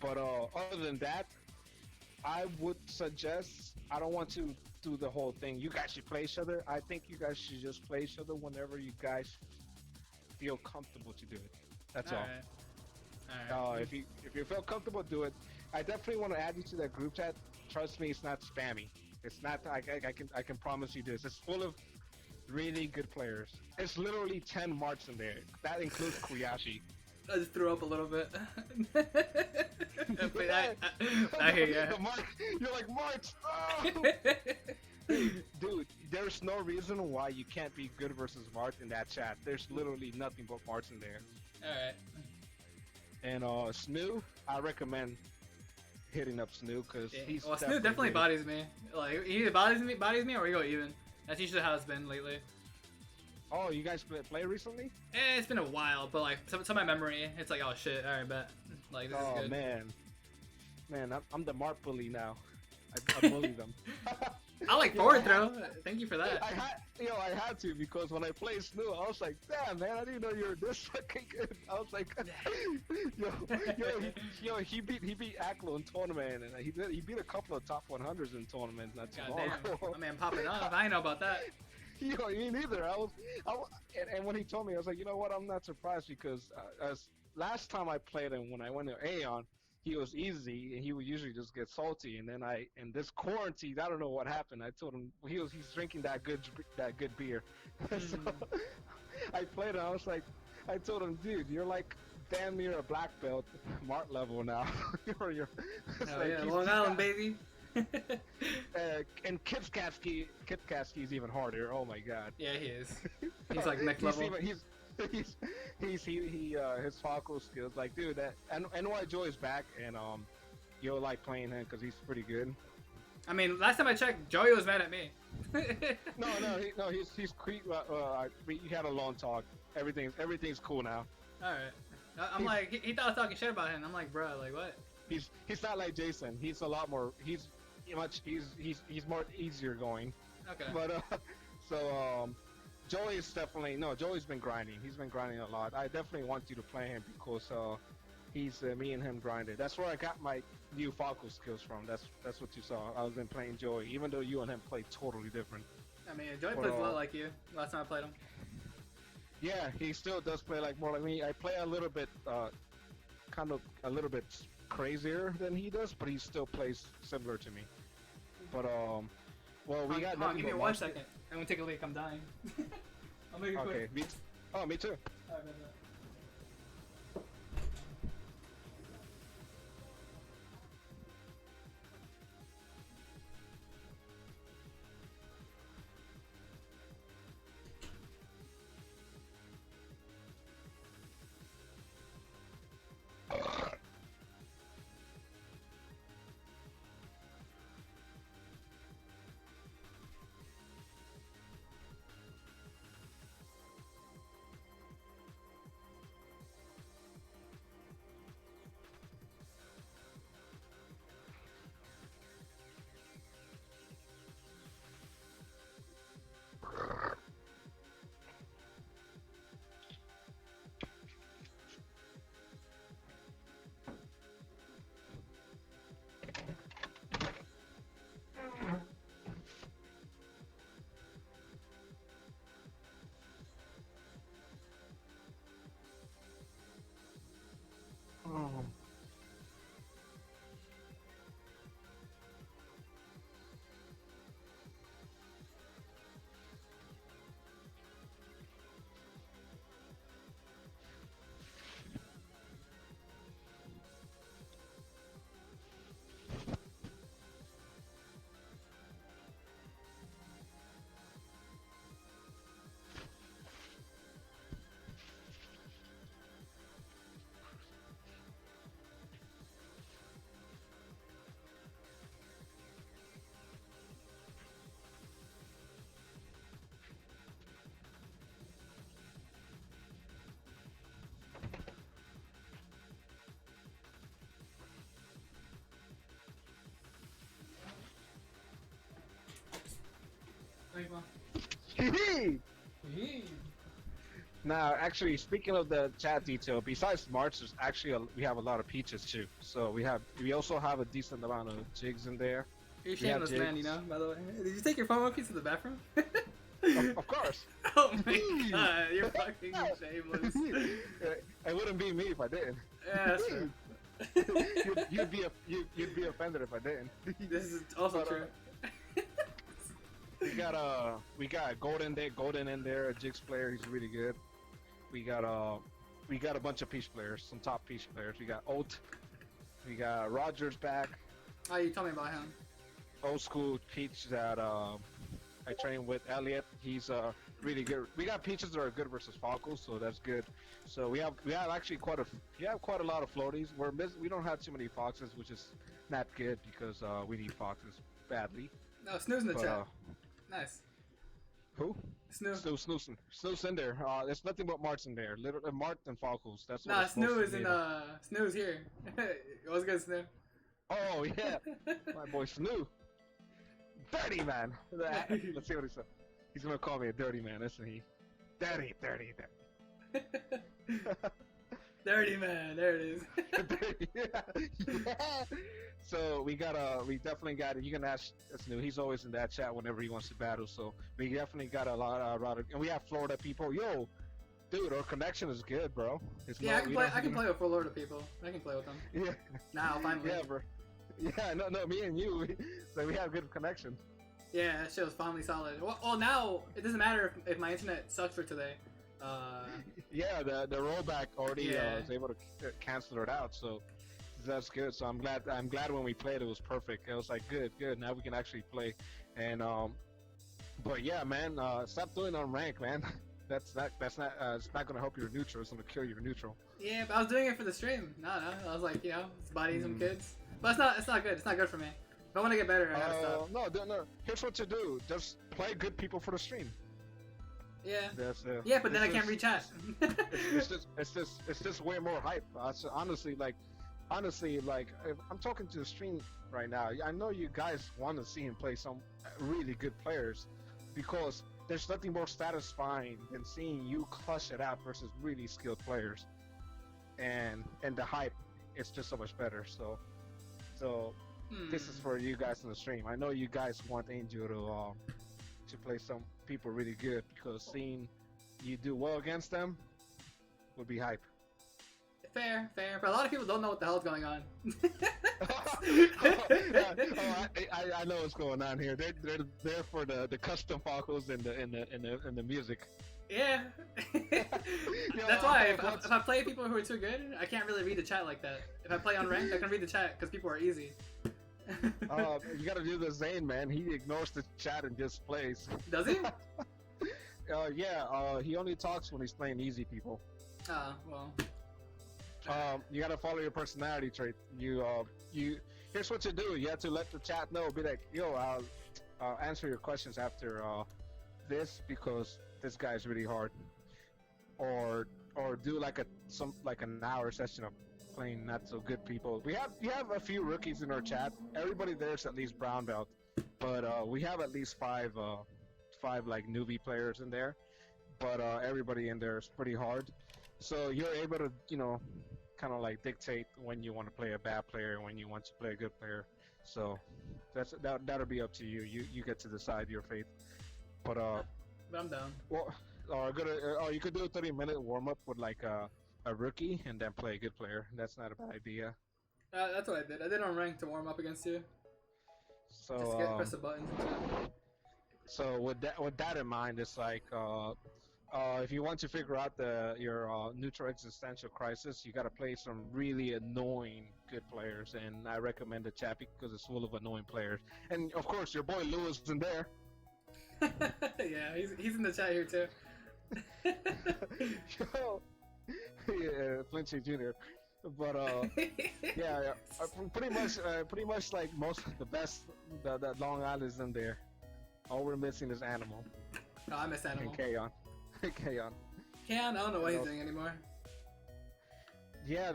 but other than that, I would suggest. I don't want to do the whole thing. You guys should play each other. I think you guys should just play each other whenever you guys feel comfortable to do it. That's all. Alright. If you feel comfortable, do it. I definitely want to add you to that group chat. Trust me, it's not spammy. It's not. I can promise you this. It's full of really good players. It's literally 10 marks in there. That includes Kuyashi. I just threw up a little bit. But I hear ya. You're like, Marks! Oh! Dude, there's no reason why you can't be good versus Mart in that chat. There's literally nothing but Marts in there. Alright. And Snoo, I recommend hitting up Snoo because he's Snoo definitely bodies me. Like he either bodies me or we go even. That's usually how it's been lately. Oh, you guys play recently? It's been a while, but like to my memory, it's like, oh shit, alright, bet. Like this is good. Man, I'm the Mart bully now. I bully them. I like forward throw. Thank you for that. I had to because when I played Snoo, I was like, damn man, I didn't know you were this fucking good. I was like, he beat Aklo in tournament, and he beat a couple of top 100s in tournaments not too long ago. My man popping off. I ain't know about that. Me neither. And when he told me, I was like, you know what? I'm not surprised because as last time I played him, when I went to Aeon, he was easy and he would usually just get salty. And then in this quarantine, I don't know what happened. I told him he's drinking that good beer. So I played him. I told him, dude, you're like damn near a black belt, Mart level now. You're Long Island baby. And Kip Kasky's even harder. Oh my god. Yeah, he is. He's like next level. His Falco skills, like dude, that and NY Joy is back, and you'll like playing him because he's pretty good. I mean, last time I checked, Joey was mad at me. No, he's we had a long talk. Everything's cool now. All right. I'm like, he thought I was talking shit about him. I'm like, bro, like what? He's not like Jason. He's a lot more. He's more easier going. Okay. But Joey's been grinding. He's been grinding a lot. I definitely want you to play him because he's me and him grinded. That's where I got my new Falco skills from. That's what you saw. I was been playing Joey, even though you and him played totally different. I mean, Joey plays a lot like you. Last time I played him. Yeah, he still does play more like me. I play a little bit, kind of a little bit crazier than he does, but he still plays similar to me. But well, we got nothing. Give me 1 second. I'm gonna take a leak. I'm dying. I'll make it quick. Okay. Me too. Alright, Now, actually, speaking of the chat detail, besides March, there's actually we have a lot of peaches too. So we also have a decent amount of jigs in there. You're a shameless man, you know. By the way, did you take your phone with you to the bathroom? Of course. Oh my god, you're fucking shameless. It wouldn't be me if I didn't. Yeah, that's true. you'd be offended if I didn't. This is also true. We got Golden in there, a Jigs player. He's really good. We got a bunch of Peach players, some top Peach players. We got Oat. We got Rogers back. Oh, you told me about him. Old school Peach that I train with. Elliot. He's really good. We got Peaches that are good versus Falcos, so that's good. So we have actually quite a lot of floaties. We don't have too many Foxes, which is not good because we need Foxes badly. No, Snoo's in the chat. Nice. Who? Snoo. Snoo's in there. There's nothing but Mart's in there. Mart and Falcos. That's what. Nah, Snoo is in. Snoo's here. What's good, Snoo? Oh yeah, my boy Snoo. Dirty man. Let's see what he said. He's gonna call me a dirty man, isn't he? Dirty. Dirty man. There it is. Yeah. So we definitely got it. You can ask Snoo. He's always in that chat whenever he wants to battle. So we definitely got a lot of, and we have Florida people. Yo, dude, our connection is good, bro. I can play with Florida people. I can play with them. Yeah. Now finally. Yeah, bro. Yeah, no, me and you, we have good connection. Yeah, that shit was finally solid. Well, now it doesn't matter if my internet sucks for today. Yeah, the rollback already was able to cancel it out, so that's good. So I'm glad when we played it was perfect. It was like good. Now we can actually play, and but yeah, man, stop doing on rank, man. That's not it's not gonna help your neutral. It's gonna kill your neutral. Yeah, but I was doing it for the stream. No, I was like, it's bodying some kids. But it's not good. It's not good for me. If I want to get better, I gotta stop. No. Here's what to do. Just play good people for the stream. Yeah. That's yeah, but then I can't reach chat. it's just way more hype. Honestly, like, if I'm talking to the stream right now, I know you guys want to see him play some really good players, because there's nothing more satisfying than seeing you clutch it out versus really skilled players, and the hype is just so much better. So this is for you guys in the stream. I know you guys want Angel to play some people really good, because seeing you do well against them would be hype. Fair. But a lot of people don't know what the hell's going on. I know what's going on here. They're there for the custom Falcos and the music. Yeah. That's why if I play people who are too good, I can't really read the chat like that. If I play on ranked, I can read the chat because people are easy. You gotta do the Zane, man. He ignores the chat and just plays. Does he? Yeah. He only talks when he's playing easy people. Well. You gotta follow your personality trait. Here's what you do. You have to let the chat know. Be like, yo, I'll answer your questions after this, because this guy's really hard. Or do like an hour session of playing not so good people. We have a few rookies in our chat. Everybody there's at least brown belt, but we have at least five like newbie players in there. But everybody in there is pretty hard. So you're able to, kind of like dictate when you want to play a bad player and when you want to play a good player. So that'll be up to you. You get to decide your fate. But I'm down. Well, you could do a 30-minute warm up with like a rookie and then play a good player. That's not a bad idea. That's what I did. I did on rank to warm up against you. So just press the buttons. So with that in mind, it's like if you want to figure out your neutral existential crisis, you got to play some really annoying good players, and I recommend the chat because it's full of annoying players. And of course, your boy Lewis is in there. Yeah, he's in the chat here too. Yo, yeah, Flinchy Jr. But yeah, pretty much like most of the best that Long Island is in there. All we're missing is Animal. Oh, I miss Animal. And Kaon. Kaon, I don't know what he's doing anymore. Yeah,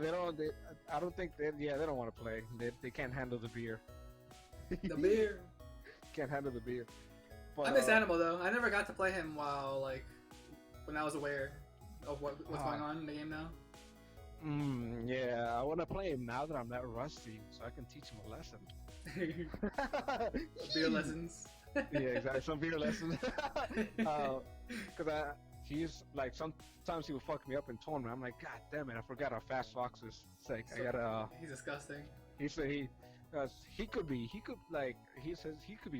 I don't think they don't want to play. They can't handle the beer. The beer. Can't handle the beer. But I miss Animal though. I never got to play him while like when I was aware of what's going on in the game now. Yeah, I want to play him now that I'm not rusty, so I can teach him a lesson. Beer lessons. Yeah, exactly. Some beer lessons. Because he's like sometimes he would fuck me up in tournament. I'm like, God damn it, I forgot how fast Fox is. It's like I gotta. He's disgusting. He said he says he could be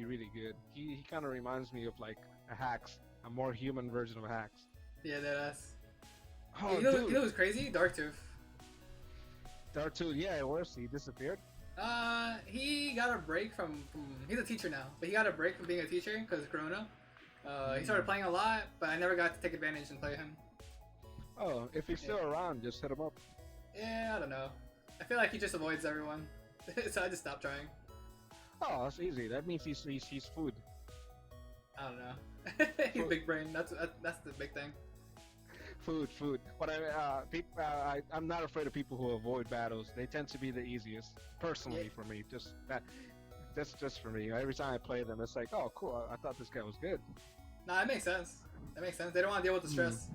really good. He kind of reminds me of like a Hacks, a more human version of Hacks. Yeah, that's. Oh, you know dude. what's crazy? Darktooth. Darktooth, yeah, where's he? Disappeared? He got a break from he's a teacher now, but he got a break from being a teacher because of Corona. He started playing a lot, but I never got to take advantage and play him. Oh, if he's still around, just hit him up. Yeah, I don't know. I feel like he just avoids everyone, so I just stopped trying. Oh, that's easy. That means he's food. I don't know. He's big brain. That's the big thing. Food. But I'm not afraid of people who avoid battles. They tend to be the easiest, personally, for me. That's just for me. Every time I play them, it's like, oh, cool. I thought this guy was good. Nah, it makes sense. They don't want to deal with the stress.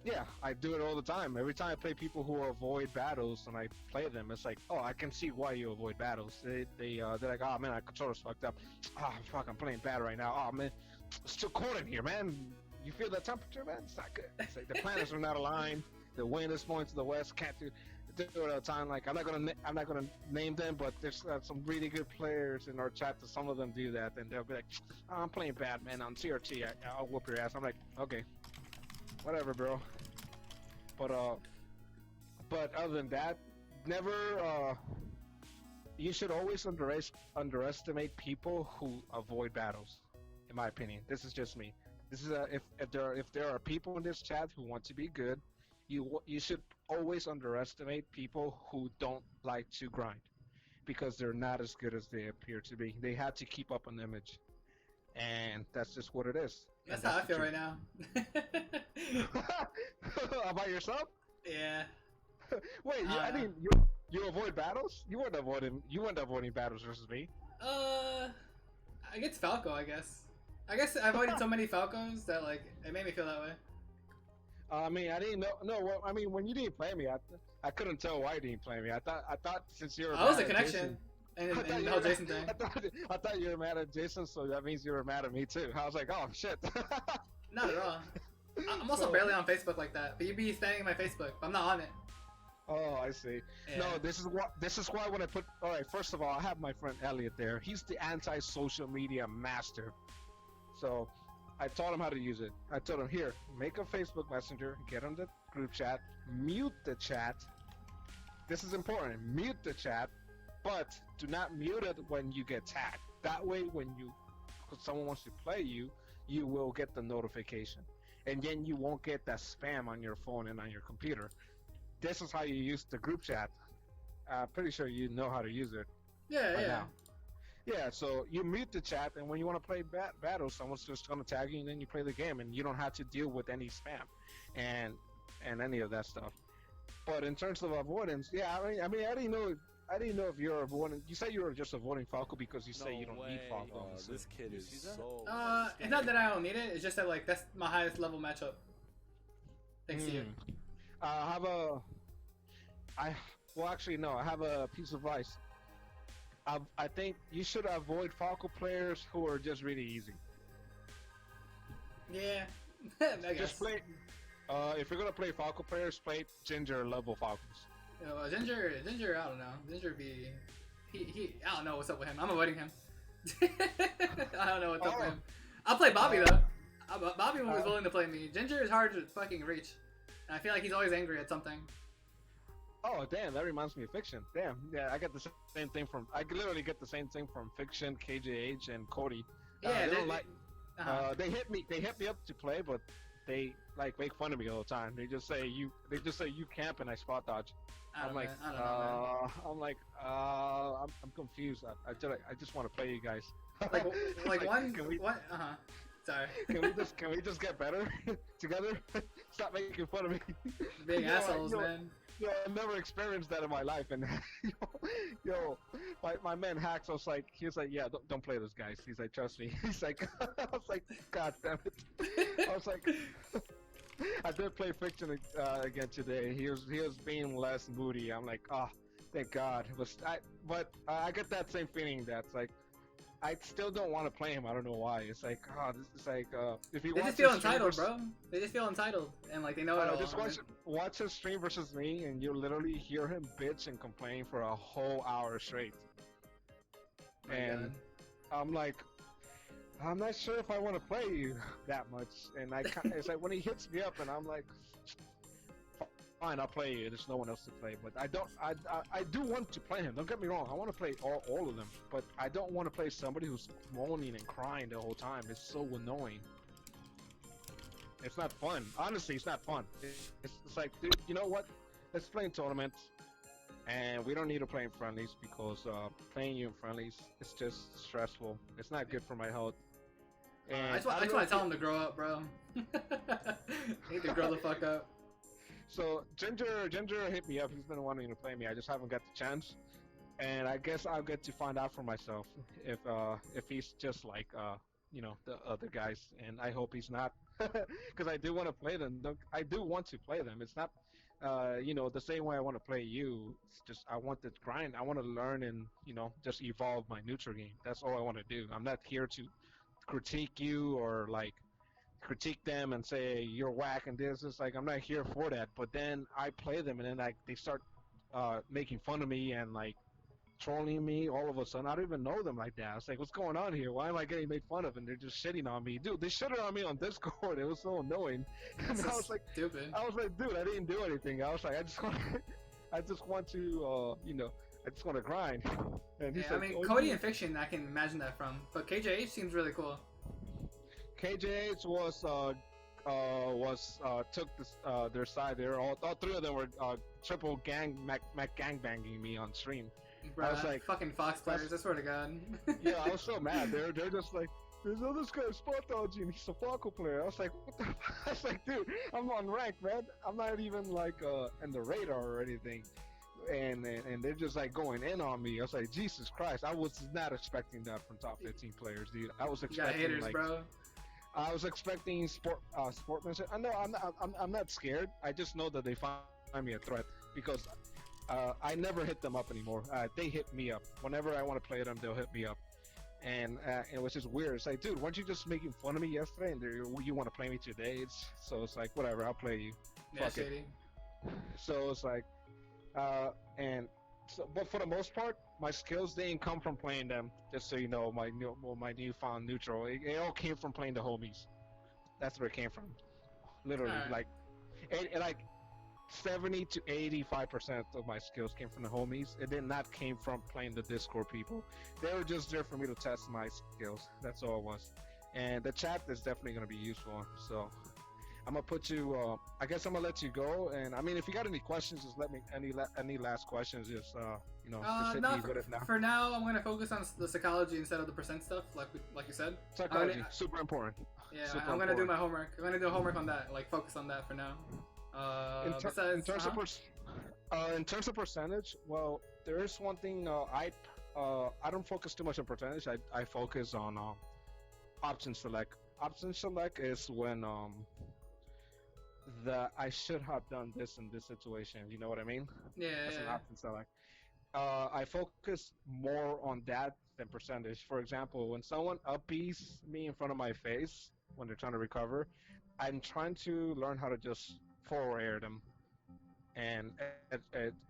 Yeah, I do it all the time. Every time I play people who avoid battles and I play them, it's like, oh, I can see why you avoid battles. They're like, oh man, my controller's fucked up. Oh fuck, I'm playing bad right now. Oh man, it's too cold in here, man. You feel that temperature, man? It's not good. It's like the planets are not aligned. The wind is blowing to the west. Can't do it all the time. Like I'm not gonna name them, but there's some really good players in our chat. That some of them do that, and they'll be like, oh, I'm playing bad, man. On CRT, I'll whoop your ass. I'm like, okay, whatever, bro. But other than that, never. You should always underestimate people who avoid battles. In my opinion, this is just me. This is if there are people in this chat who want to be good, you should always underestimate people who don't like to grind, because they're not as good as they appear to be. They have to keep up an image, and that's just what it is. That's how I feel right now. About yourself? Yeah. Wait, I mean, you avoid battles? You weren't avoiding battles versus me. Against Falco, I guess. I I avoided so many Falcos that like it made me feel that way. I mean, I didn't know. No, well, I mean, when you didn't play me, I couldn't tell why you didn't play me. I thought since you were. I was a connection. And the whole Jason thing. I thought you were mad at Jason, so that means you were mad at me too. I was like, oh shit. Not at all. I'm also barely on Facebook like that, but you'd be spamming my Facebook. But I'm not on it. Oh, I see. Yeah. No, this is why when I put. All right, first of all, I have my friend Elliot there. He's the anti-social media master. So, I taught him how to use it. I told him, here, make a Facebook Messenger, get on the group chat, mute the chat. This is important. Mute the chat, but do not mute it when you get tagged. That way, when someone wants to play you, you will get the notification, and then you won't get that spam on your phone and on your computer. This is how you use the group chat. I'm pretty sure you know how to use it. Yeah. Now. Yeah, so you mute the chat, and when you want to play battles, someone's just going to tag you, and then you play the game, and you don't have to deal with any spam and any of that stuff. But in terms of avoidance, yeah, I mean, I didn't know if you're avoiding. You said you were just avoiding Falco because you say you don't need Falco. So this kid is so. It's not that I don't need it. It's just that like that's my highest level matchup. Thanks to you. I have a piece of advice. I think you should avoid Falco players who are just really easy. Yeah, I guess. Just play. If you're gonna play Falco players, play Ginger level Falcons. Ginger, I don't know. Ginger he I don't know what's up with him. I'm avoiding him. I don't know what's up with him. I'll play Bobby though. Bobby was willing to play me. Ginger is hard to fucking reach. And I feel like he's always angry at something. Oh damn, that reminds me of Fiction. Damn, yeah, I literally get the same thing from Fiction, KJH, and Cody. Yeah, they hit me up to play, but they like make fun of me all the time. They just say you camp and I spot dodge. I'm confused. I just want to play you guys. Sorry. Can we just get better together? Stop making fun of me. Being assholes, man. Yo, I never experienced that in my life, and yo, my man Hacks was like, he was like, yeah, don't play those guys. He's like, trust me. He's like, I was like, God damn it. I was like, I did play Fiction again today. He was being less moody. I'm like, oh, thank God. But I get that same feeling that's like, I still don't want to play him. I don't know why. It's like, oh, this is like, if he They just wants feel his stream entitled, versus, bro. They just feel entitled, and like they know it all. just watch his stream versus me, and you literally hear him bitch and complain for a whole hour straight. My And God. I'm like, I'm not sure if I want to play you that much. And it's like when he hits me up, and I'm like, fine, I'll play you. There's no one else to play. But I do want to play him. Don't get me wrong. I want to play all of them. But I don't want to play somebody who's moaning and crying the whole time. It's so annoying. It's not fun. Honestly, it's not fun. It's like, dude, you know what? Let's play in tournaments. And we don't need to play in friendlies because playing you in friendlies is just stressful. It's not good for my health. And I just want to tell him to grow up, bro. He need to grow the fuck up. So Ginger hit me up. He's been wanting to play me. I just haven't got the chance, and I guess I'll get to find out for myself if he's just like the other guys. And I hope he's not, because I do want to play them. I do want to play them. It's not the same way I want to play you. It's just I want to grind. I want to learn and just evolve my neutral game. That's all I want to do. I'm not here to critique you or like critique them and say you're whack and this. It's like I'm not here for that. But then I play them and then like they start making fun of me and like trolling me all of a sudden. I don't even know them like that. It's like, what's going on here? Why am I getting made fun of? And they're just shitting on me, dude. They shitted on me on Discord. It was so annoying. And That's I was like, stupid. I was like, dude, I didn't do anything. I was like, I just want to I just want to grind. And he's Yeah, like, I mean, oh, Cody and Fiction, I can imagine that from. But KJH seems really cool. KJH took this, their side there. All three of them were triple gang gangbanging me on stream. Bruh, I was like, fucking Fox players, I swear to God. yeah, I was so mad. They're just like, there's this guy spot dodging. He's a Falco player. I was like, what the? I was like, dude, I'm on rank, man. I'm not even like in the radar or anything. And they're just like going in on me. I was like, Jesus Christ, I was not expecting that from top 15 players, dude. I was You got expecting haters, like, bro. I was expecting sportsmanship. I know I'm not scared. I just know that they find me a threat because I never hit them up anymore. They hit me up whenever I want to play them. They'll hit me up, and it was just weird. It's like, dude, weren't you just making fun of me yesterday, and you want to play me today? So it's like, whatever, I'll play you. Yeah, Fuck shady. it. So it's like, but for the most part, my skills didn't come from playing them. Just so you know, my newfound neutral, it all came from playing the homies. That's where it came from. Literally, Alright. like, like 70 to 85% of my skills came from the homies. It did not came from playing the Discord people. They were just there for me to test my skills. That's all it was. And the chat is definitely going to be useful. So I'm gonna put you. I guess I'm gonna let you go. And I mean, if you got any questions, just let me. Any last questions? Just just hit me with it now. For now, I'm gonna focus on the psychology instead of the percent stuff, like you said. Psychology, super important. Yeah, Super I'm gonna do important. my homework. I'm gonna do homework on that. Like focus on that for now. In terms of percentage, well, there is one thing I don't focus too much on percentage. I focus on option select. Option select is when that I should have done this in this situation. You know what I mean? Yeah. That's an option select. I focus more on that than percentage. For example, when someone upbeats me in front of my face when they're trying to recover, I'm trying to learn how to just forward air them and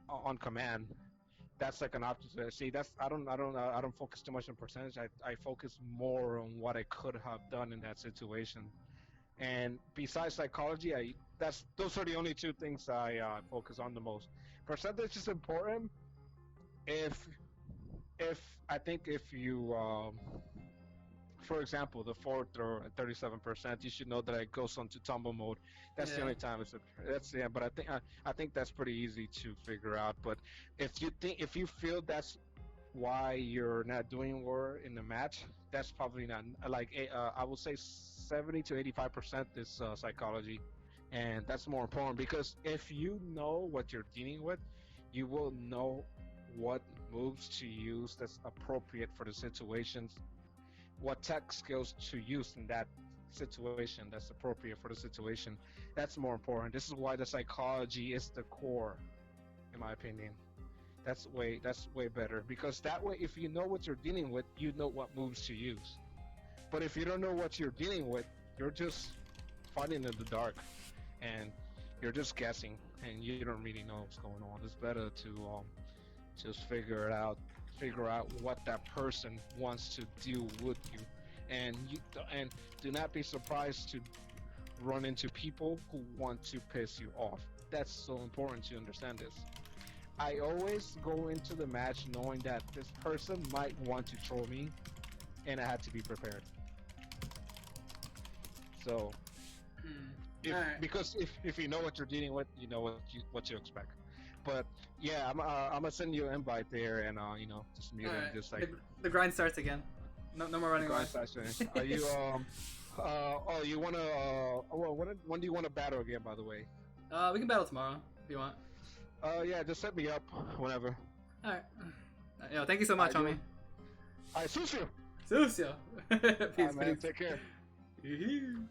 on command. That's like an option. See, that's I don't focus too much on percentage. I focus more on what I could have done in that situation. And besides psychology, those are the only two things I focus on the most. Percentage is important if I think if you for example, the fourth throw at 37%, you should know that it goes on to tumble mode. That's the Yeah. only time but I think that's pretty easy to figure out. But if you feel that's why you're not doing well in the match, that's probably not like I would say 70 to 85% is psychology. and that's more important because if you know what you're dealing with, you will know what moves to use that's appropriate for the situations, what tech skills to use in that situation that's appropriate for the situation. That's more important. This is why the psychology is the core, in my opinion. That's way better because that way, if you know what you're dealing with, you know what moves to use. But if you don't know what you're dealing with, you're just fighting in the dark, and you're just guessing, and you don't really know what's going on. It's better to just figure out what that person wants to do with you, and do not be surprised to run into people who want to piss you off. That's so important to understand this. I always go into the match knowing that this person might want to troll me, and I had to be prepared. So, Alright. because if you know what you're dealing with, you know what you expect. But yeah, I'm gonna send you an invite there, and just meet him, Alright. just like The grind starts again. No more running away. grind session. Are you oh, you wanna well, when do you want to battle again, by the way? We can battle tomorrow if you want. Yeah, just set me up whenever. Alright. Yo, thank you so much, homie. Alright, Sucio. Sucio. Peace, Alright, man, peace. take care. Yoo-hoo.